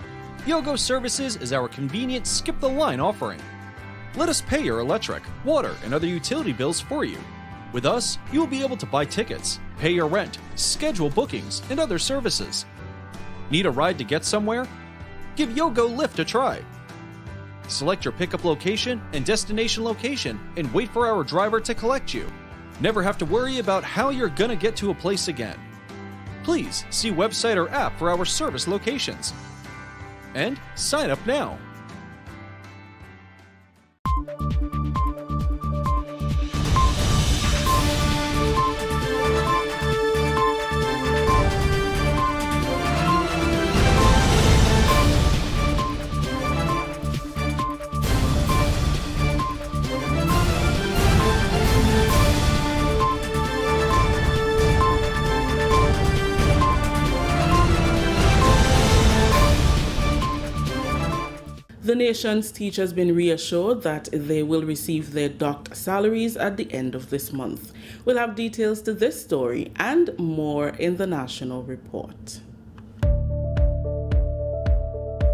Yogo Services is our convenient skip-the-line offering. Let us pay your electric, water, and other utility bills for you. With us, you will be able to buy tickets, pay your rent, schedule bookings, and other services. Need a ride to get somewhere? Give Yogo Lyft a try. Select your pickup location and destination location and wait for our driver to collect you. Never have to worry about how you're gonna get to a place again. Please see website or app for our service locations. And sign up now. The nation's teachers been reassured that they will receive their docked salaries at the end of this month. We'll have details to this story and more in the national report.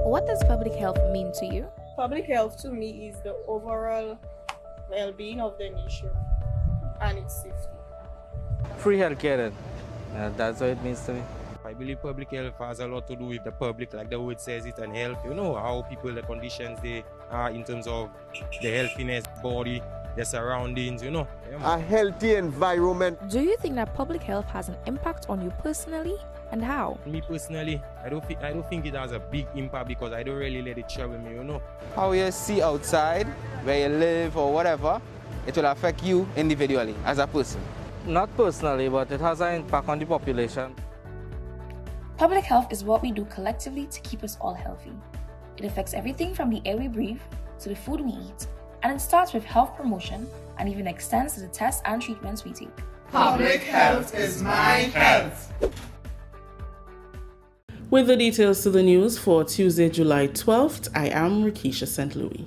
What does public health mean to you? Public health to me is the overall well-being of the nation and its safety. Free healthcare, that's what it means to me. I believe public health has a lot to do with the public, like the word says it, and health. You know, how people, the conditions they are in terms of the healthiness, body, their surroundings, you know. A healthy environment. Do you think that public health has an impact on you personally, and how? Me personally, I don't think it has a big impact because I don't really let it trouble me, you know. How you see outside, where you live or whatever, it will affect you individually as a person. Not personally, but it has an impact on the population. Public health is what we do collectively to keep us all healthy. It affects everything from the air we breathe to the food we eat, and it starts with health promotion and even extends to the tests and treatments we take. Public health is my health. With the details to the news for Tuesday, July 12th, I am Rikisha St. Louis.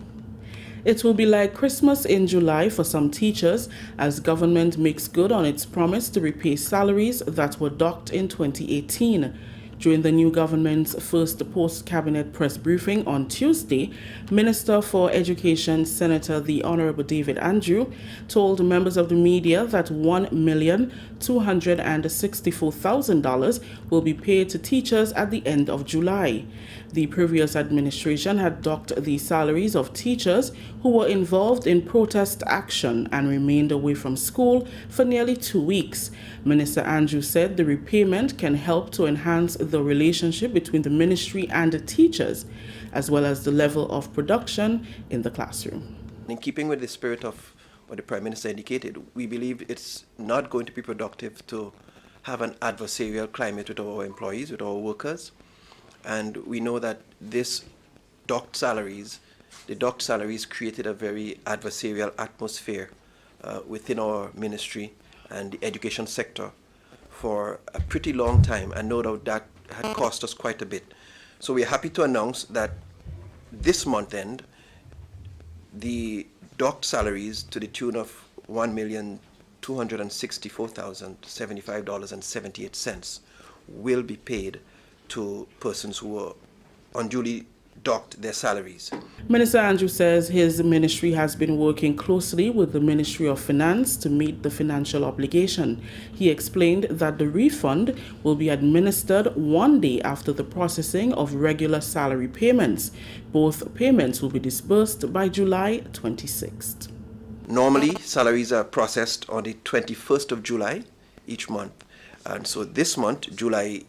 It will be like Christmas in July for some teachers as government makes good on its promise to repay salaries that were docked in 2018. During the new government's first post-cabinet press briefing on Tuesday, Minister for Education, Senator the Honorable David Andrew, told members of the media that $1,264,000 will be paid to teachers at the end of July. The previous administration had docked the salaries of teachers who were involved in protest action and remained away from school for nearly 2 weeks. Minister Andrew said the repayment can help to enhance the relationship between the ministry and the teachers, as well as the level of production in the classroom. In keeping with the spirit of what the Prime Minister indicated, we believe it's not going to be productive to have an adversarial climate with our employees, with our workers. And we know that the docked salaries created a very adversarial atmosphere within our ministry and the education sector for a pretty long time, and no doubt that had cost us quite a bit. So we are happy to announce that this month end, the docked salaries to the tune of $1,264,075.78 will be paid to persons who were unduly docked their salaries. Minister Andrew says his ministry has been working closely with the Ministry of Finance to meet the financial obligation. He explained that the refund will be administered 1 day after the processing of regular salary payments. Both payments will be disbursed by July 26th. Normally, salaries are processed on the 21st of July each month. And so this month, July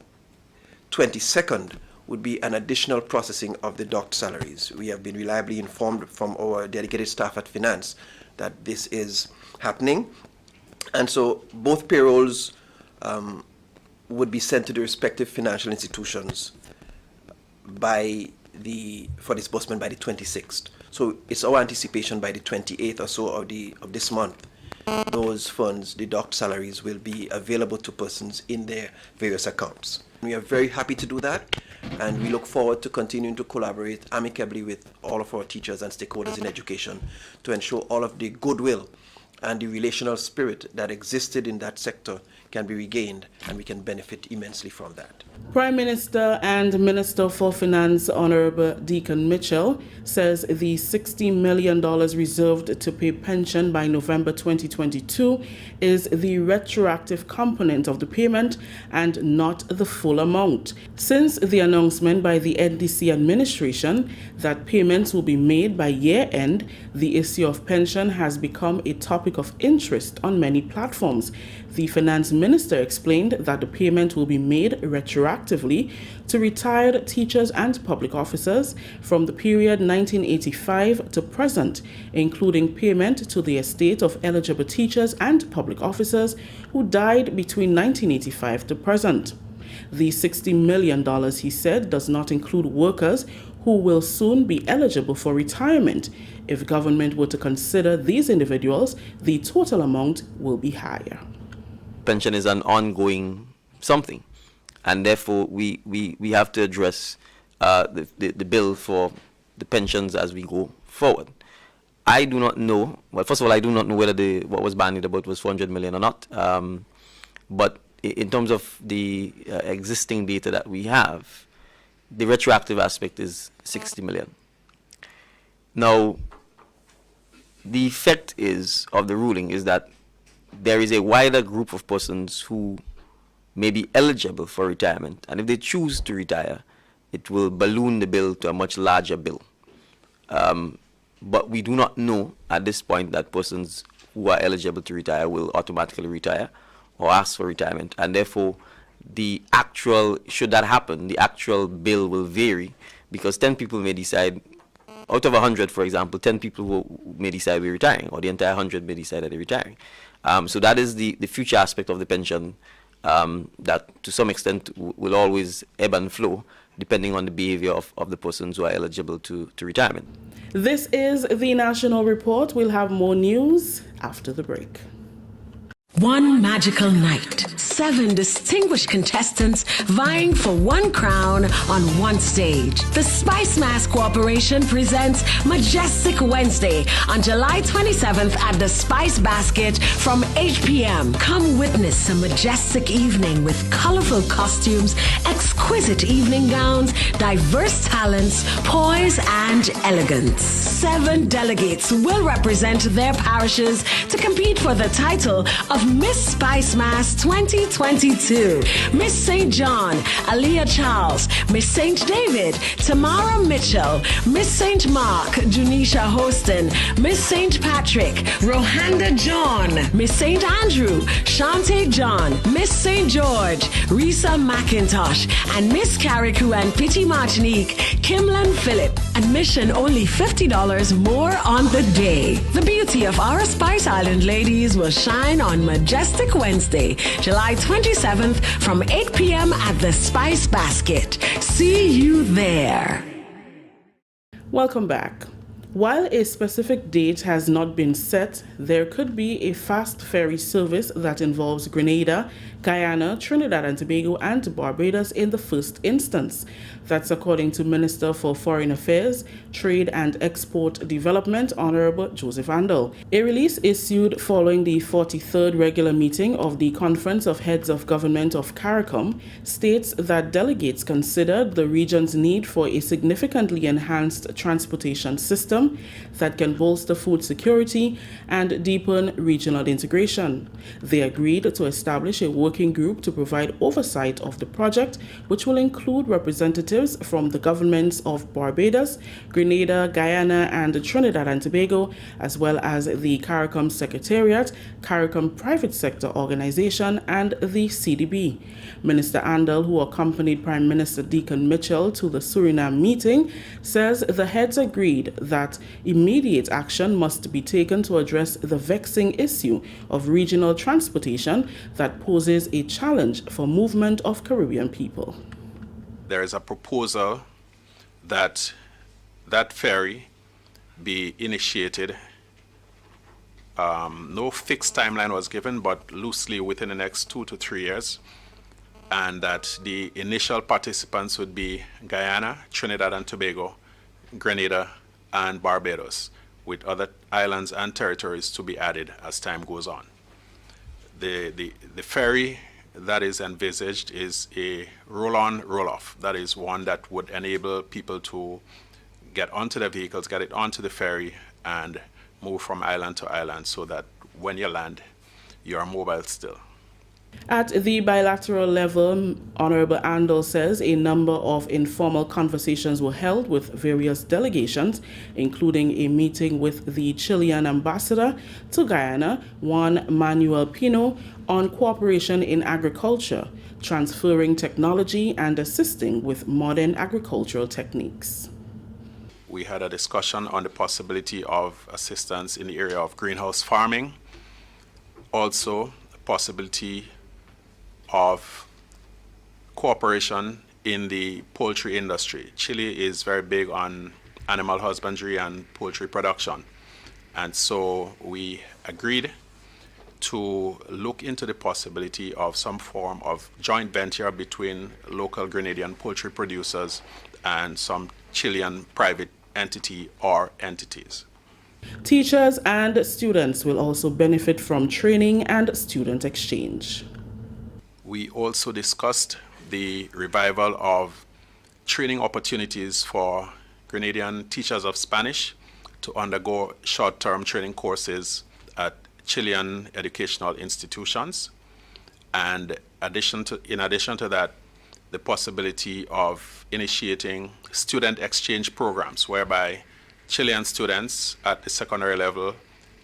22nd, would be an additional processing of the docked salaries. We have been reliably informed from our dedicated staff at Finance that this is happening. And so both payrolls would be sent to the respective financial institutions for disbursement by the 26th. So it's our anticipation by the 28th or so of this month, those funds, the docked salaries, will be available to persons in their various accounts. We are very happy to do that, And we look forward to continuing to collaborate amicably with all of our teachers and stakeholders in education to ensure all of the goodwill and the relational spirit that existed in that sector can be regained, and we can benefit immensely from that. Prime Minister and Minister for Finance Honorable Dickon Mitchell says the $60 million reserved to pay pension by November 2022 is the retroactive component of the payment and not the full amount. Since the announcement by the NDC administration that payments will be made by year end, the issue of pension has become a topic of interest on many platforms. The Finance Minister explained that the payment will be made retroactively to retired teachers and public officers from the period 1985 to present, including payment to the estate of eligible teachers and public officers who died between 1985 to present. The $60 million, he said, does not include workers who will soon be eligible for retirement. If government were to consider these individuals, the total amount will be higher. Pension is an ongoing something, and therefore we have to address the bill for the pensions as we go forward. I do not know, well, first of all, I do not know whether what was bandied about was 400 million or not, but in terms of the existing data that we have, the retroactive aspect is 60 million. Now, the effect of the ruling is that there is a wider group of persons who may be eligible for retirement, and if they choose to retire, it will balloon the bill to a much larger bill. But we do not know at this point that persons who are eligible to retire will automatically retire or ask for retirement, and therefore the actual, should that happen, the actual bill will vary, because 10 people may decide, out of 100, for example, 10 people who may decide we're retiring, or the entire 100 may decide that they're retiring. So that is the future aspect of the pension that to some extent will always ebb and flow depending on the behavior of the persons who are eligible to retirement. This is the National Report. We'll have more news after the break. One magical night, 7 distinguished contestants vying for one crown on one stage. The Spice Mass Corporation presents Majestic Wednesday on July 27th at the Spice Basket from 8 p.m. Come witness a majestic evening with colorful costumes, exquisite evening gowns, diverse talents, poise, and elegance. 7 delegates will represent their parishes to compete for the title of Miss Spice Mass 2022. Miss St. John, Aaliyah Charles, Miss St. David, Tamara Mitchell, Miss St. Mark, Junisha Hostin, Miss St. Patrick, Rohanda John, Miss St. Andrew, Shante John, Miss St. George, Risa McIntosh, and Miss Carrickoo and Pity Martinique, Kimlan Phillip. Admission only $50 more on the day. The beauty of our Spice Island ladies will shine on Majestic Wednesday, July 27th from 8 p.m. at the Spice Basket. See you there. Welcome back. While a specific date has not been set, there could be a fast ferry service that involves Grenada, Guyana, Trinidad and Tobago, and Barbados in the first instance. That's according to Minister for Foreign Affairs, Trade and Export Development, Honorable Joseph Andal. A release issued following the 43rd regular meeting of the Conference of Heads of Government of CARICOM states that delegates considered the region's need for a significantly enhanced transportation system that can bolster food security and deepen regional integration. They agreed to establish a working group to provide oversight of the project, which will include representatives from the governments of Barbados, Grenada, Guyana, and Trinidad and Tobago, as well as the CARICOM Secretariat, CARICOM Private Sector Organization, and the CDB. Minister Andal, who accompanied Prime Minister Dickon Mitchell to the Suriname meeting, says the heads agreed that immediate action must be taken to address the vexing issue of regional transportation that poses a challenge for movement of Caribbean people. There is a proposal that that ferry be initiated. No fixed timeline was given, but loosely within the next 2 to 3 years. and that the initial participants would be Guyana, Trinidad and Tobago, Grenada, and Barbados, with other islands and territories to be added as time goes on. The ferry that is envisaged is a roll-on, roll-off. That is one that would enable people to get onto their vehicles, get it onto the ferry, and move from island to island so that when you land, you are mobile still. At the bilateral level, Honorable Andel says a number of informal conversations were held with various delegations, including a meeting with the Chilean ambassador to Guyana, Juan Manuel Pino, on cooperation in agriculture, transferring technology and assisting with modern agricultural techniques. We had a discussion on the possibility of assistance in the area of greenhouse farming, also a possibility of cooperation in the poultry industry. Chile is very big on animal husbandry and poultry production, and so we agreed to look into the possibility of some form of joint venture between local Grenadian poultry producers and some Chilean private entity or entities. Teachers and students will also benefit from training and student exchange. We also discussed the revival of training opportunities for Grenadian teachers of Spanish to undergo short-term training courses at Chilean educational institutions, and in addition to that, the possibility of initiating student exchange programs whereby Chilean students at the secondary level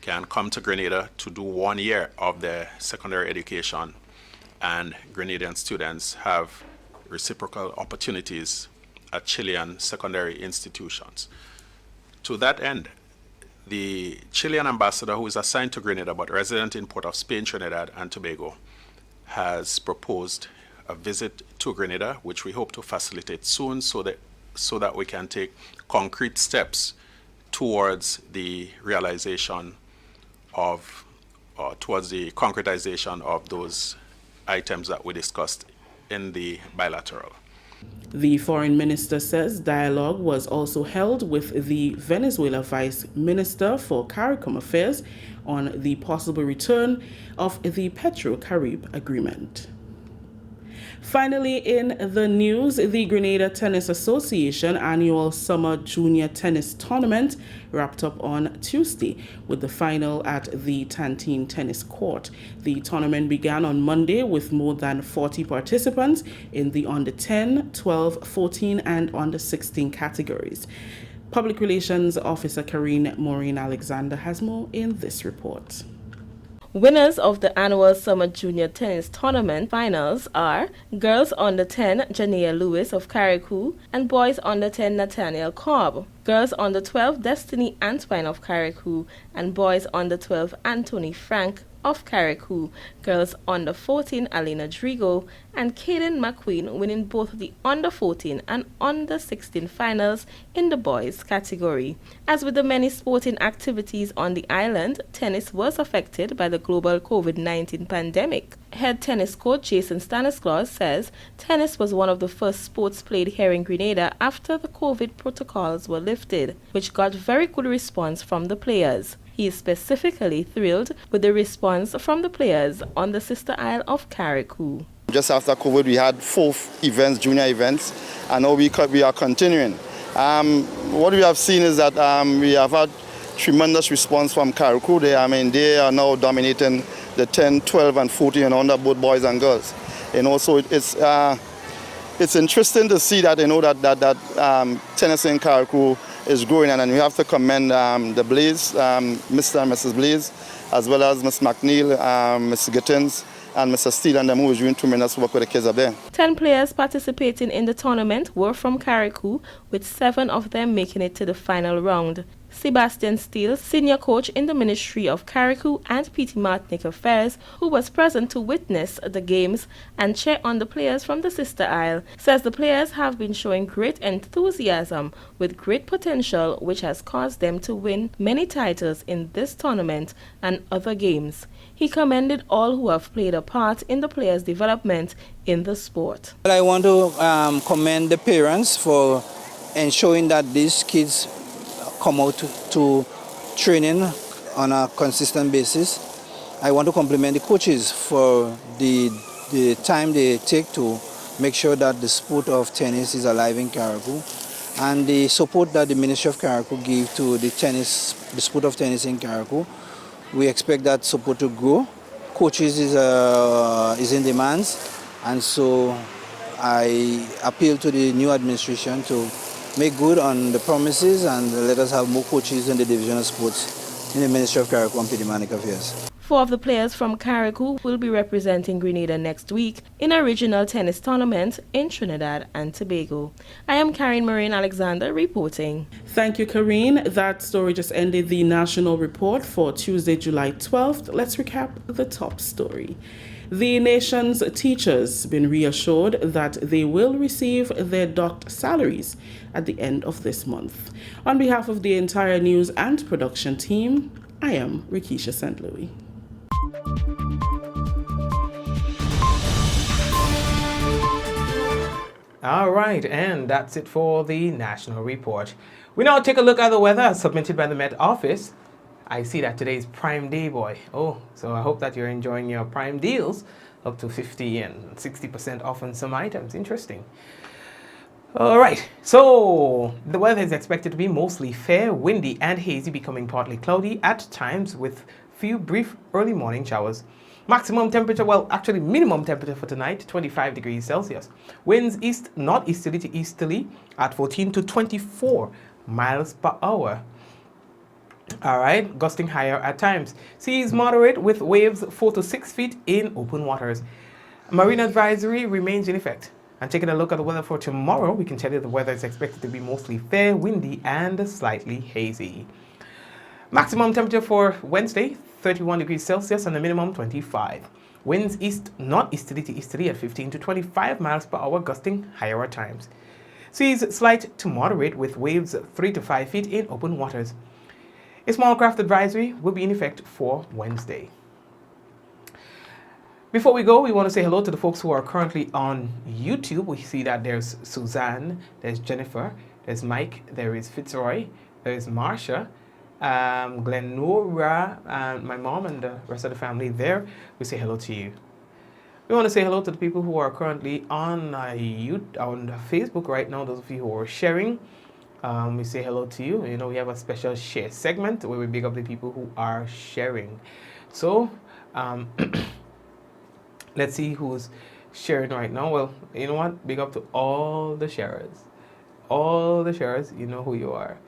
can come to Grenada to do 1 year of their secondary education, and Grenadian students have reciprocal opportunities at Chilean secondary institutions. To that end, the Chilean ambassador, who is assigned to Grenada but resident in Port of Spain, Trinidad and Tobago, has proposed a visit to Grenada, which we hope to facilitate soon so that we can take concrete steps towards the realization of, towards the concretization of those items that we discussed in the bilateral. The foreign minister says dialogue was also held with the Venezuela Vice Minister for CARICOM Affairs on the possible return of the Petro-Carib Agreement. Finally, in the news, the Grenada Tennis Association annual Summer Junior Tennis Tournament wrapped up on Tuesday with the final at the Tantine Tennis Court. The tournament began on Monday with more than 40 participants in the under 10, 12, 14 and under 16 categories. Public Relations Officer Karine Maureen Alexander has more in this report. Winners of the annual Summer Junior Tennis Tournament finals are girls under 10 Janea Lewis of Carriacou and boys under 10 Nathaniel Cobb. Girls under 12 Destiny Antwine of Carriacou and boys under 12 Anthony Frank of Carriacou. Girls under 14 Alina Drigo and Kaden McQueen winning both the under 14 and under 16 finals in the boys category. As with the many sporting activities on the island, tennis was affected by the global COVID-19 pandemic. Head tennis coach Jason Stanislaus says tennis was one of the first sports played here in Grenada after the COVID protocols were lifted, which got very good response from the players. He is specifically thrilled with the response from the players on the sister isle of Carriacou. Just after COVID, we had 4 events, junior events, and now we are continuing. What we have seen is that we have had tremendous response from Carriacou. They are now dominating the 10, 12, and 14 and under, both boys and girls. So it's interesting to see that that tennis in Carriacou is growing, and we have to commend the Blaze, Mr. and Mrs. Blaze, as well as Ms. McNeil, Mr. Gittins, and Mr. Steele and them who is doing tremendous work with the kids up there. 10 players participating in the tournament were from Carriacou, with 7 of them making it to the final round. Sebastian Steele, senior coach in the Ministry of Carriacou and PT Martinique Affairs, who was present to witness the games and cheer on the players from the Sister Isle, says the players have been showing great enthusiasm with great potential, which has caused them to win many titles in this tournament and other games. He commended all who have played a part in the players' development in the sport. I want to commend the parents for ensuring that these kids come out to training on a consistent basis. I want to compliment the coaches for the time they take to make sure that the sport of tennis is alive in Carriacou, and the support that the Ministry of Carriacou give to the sport of tennis in Carriacou. We expect that support to grow. Coaches is in demands, and so I appeal to the new administration to make good on the promises and let us have more coaches in the Division of Sports in the Ministry of Carriacou and PD Martinique Affairs. 4 of the players from Carriacou will be representing Grenada next week in a regional tennis tournament in Trinidad and Tobago. I am Karen Marine Alexander reporting. Thank you, Karine. That story just ended the national report for Tuesday, July 12th. Let's recap the top story. The nation's teachers been reassured that they will receive their docked salaries at the end of this month. On behalf of the entire news and production team, I am Rikisha St. Louis. All right, and that's it for the national report. We now take a look at the weather as submitted by the Met Office. I see that today is Prime Day, boy. Oh, so I hope that you're enjoying your Prime deals, up to 50 and 60% off on some items. Interesting. All right, so the weather is expected to be mostly fair, windy and hazy, becoming partly cloudy at times with few brief early morning showers. Maximum temperature, well, actually minimum temperature for tonight, 25 degrees Celsius. Winds northeasterly to easterly at 14 to 24 miles per hour. All right, gusting higher at times. Seas moderate with waves 4 to 6 feet in open waters. Marine advisory remains in effect. And taking a look at the weather for tomorrow, we can tell you the weather is expected to be mostly fair, windy, and slightly hazy. Maximum temperature for Wednesday, 31 degrees Celsius, and the minimum 25. Winds northeasterly to easterly at 15 to 25 miles per hour, gusting higher at times. Seas slight to moderate with waves 3 to 5 feet in open waters. A small craft advisory will be in effect for Wednesday. Before we go, we want to say hello to the folks who are currently on YouTube. We see that there's Suzanne, there's Jennifer, there's Mike, there is Fitzroy, there's Marsha, Glenora, and my mom and the rest of the family there. We say hello to you. We want to say hello to the people who are currently on Facebook right now, those of you who are sharing. We say hello to you. You know, we have a special share segment where we big up the people who are sharing. So, let's see who's sharing right now. Well, you know what? Big up to all the sharers. All the sharers, you know who you are.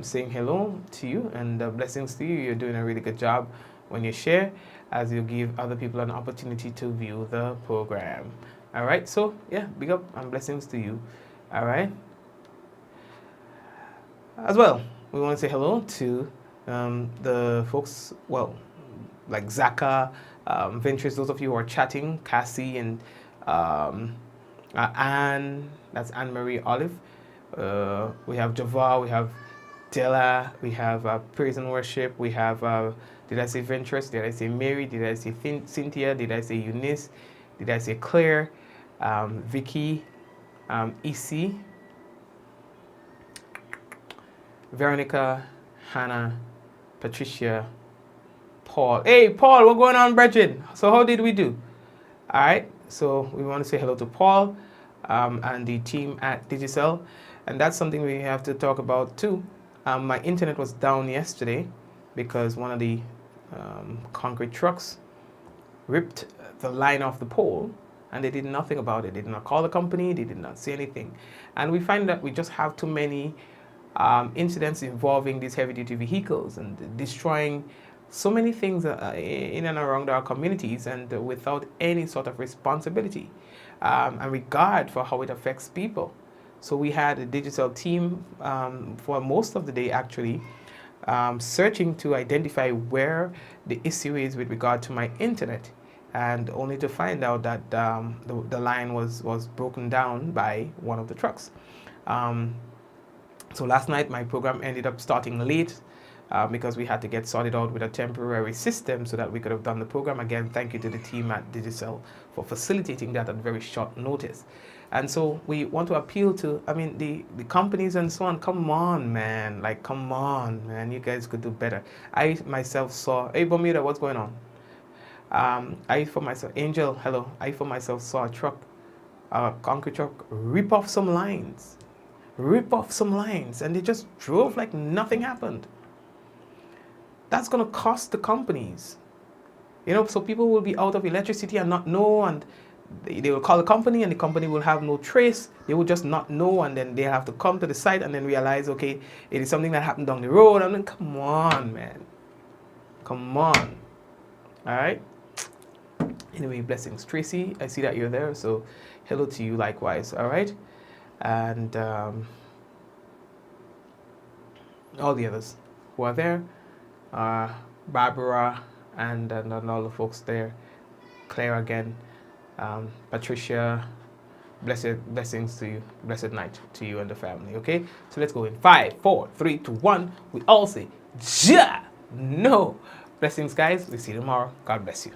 Saying hello to you and blessings to you. You're doing a really good job when you share, as you give other people an opportunity to view the program. All right, so yeah, big up and blessings to you. All right. As well, we want to say hello to the folks, well, like Zaka, Ventures, those of you who are chatting, Cassie and Anne, that's Anne-Marie Olive. We have Java, we have Della, we have Praise and Worship, we have, did I say Ventures, did I say Mary, did I say Cynthia, did I say Eunice, did I say Claire, Vicky, EC, Veronica, Hannah, Patricia, Paul. Hey, Paul, what's going on, brethren? So how did we do? All right, so we want to say hello to Paul and the team at Digicel. And that's something we have to talk about too. My internet was down yesterday because one of the concrete trucks ripped the line off the pole and they did nothing about it. They did not call the company, they did not say anything. And we find that we just have too many incidents involving these heavy-duty vehicles and destroying so many things in and around our communities and without any sort of responsibility and regard for how it affects people. So we had a digital team for most of the day actually searching to identify where the issue is with regard to my internet, and only to find out that the line was broken down by one of the trucks. So last night my program ended up starting late because we had to get sorted out with a temporary system so that we could have done the program. Again, thank you to the team at Digicel for facilitating that at very short notice. And so we want to appeal to, I mean, the companies and so on. Come on, man. Like, come on, man. You guys could do better. I myself saw, hey, Bermuda, what's going on? I for myself, Angel, hello. I for myself saw a truck, a concrete truck, rip off some lines. And they just drove like nothing happened. That's going to cost the companies. You know, so people will be out of electricity and not know, and they will call the company and the company will have no trace. They will just not know, and then they have to come to the site and then realize, okay, it is something that happened down the road. I mean, come on, man. Come on. All right? Anyway, blessings. Tracy, I see that you're there, so hello to you likewise, all right? And all the others who are there, Barbara and all the folks there, Claire again, Patricia, blessings to you, blessed night to you and the family, okay? So let's go in 5, 4, 3, 2, 1. We all say, Ja! No! Blessings, guys. We'll see you tomorrow. God bless you.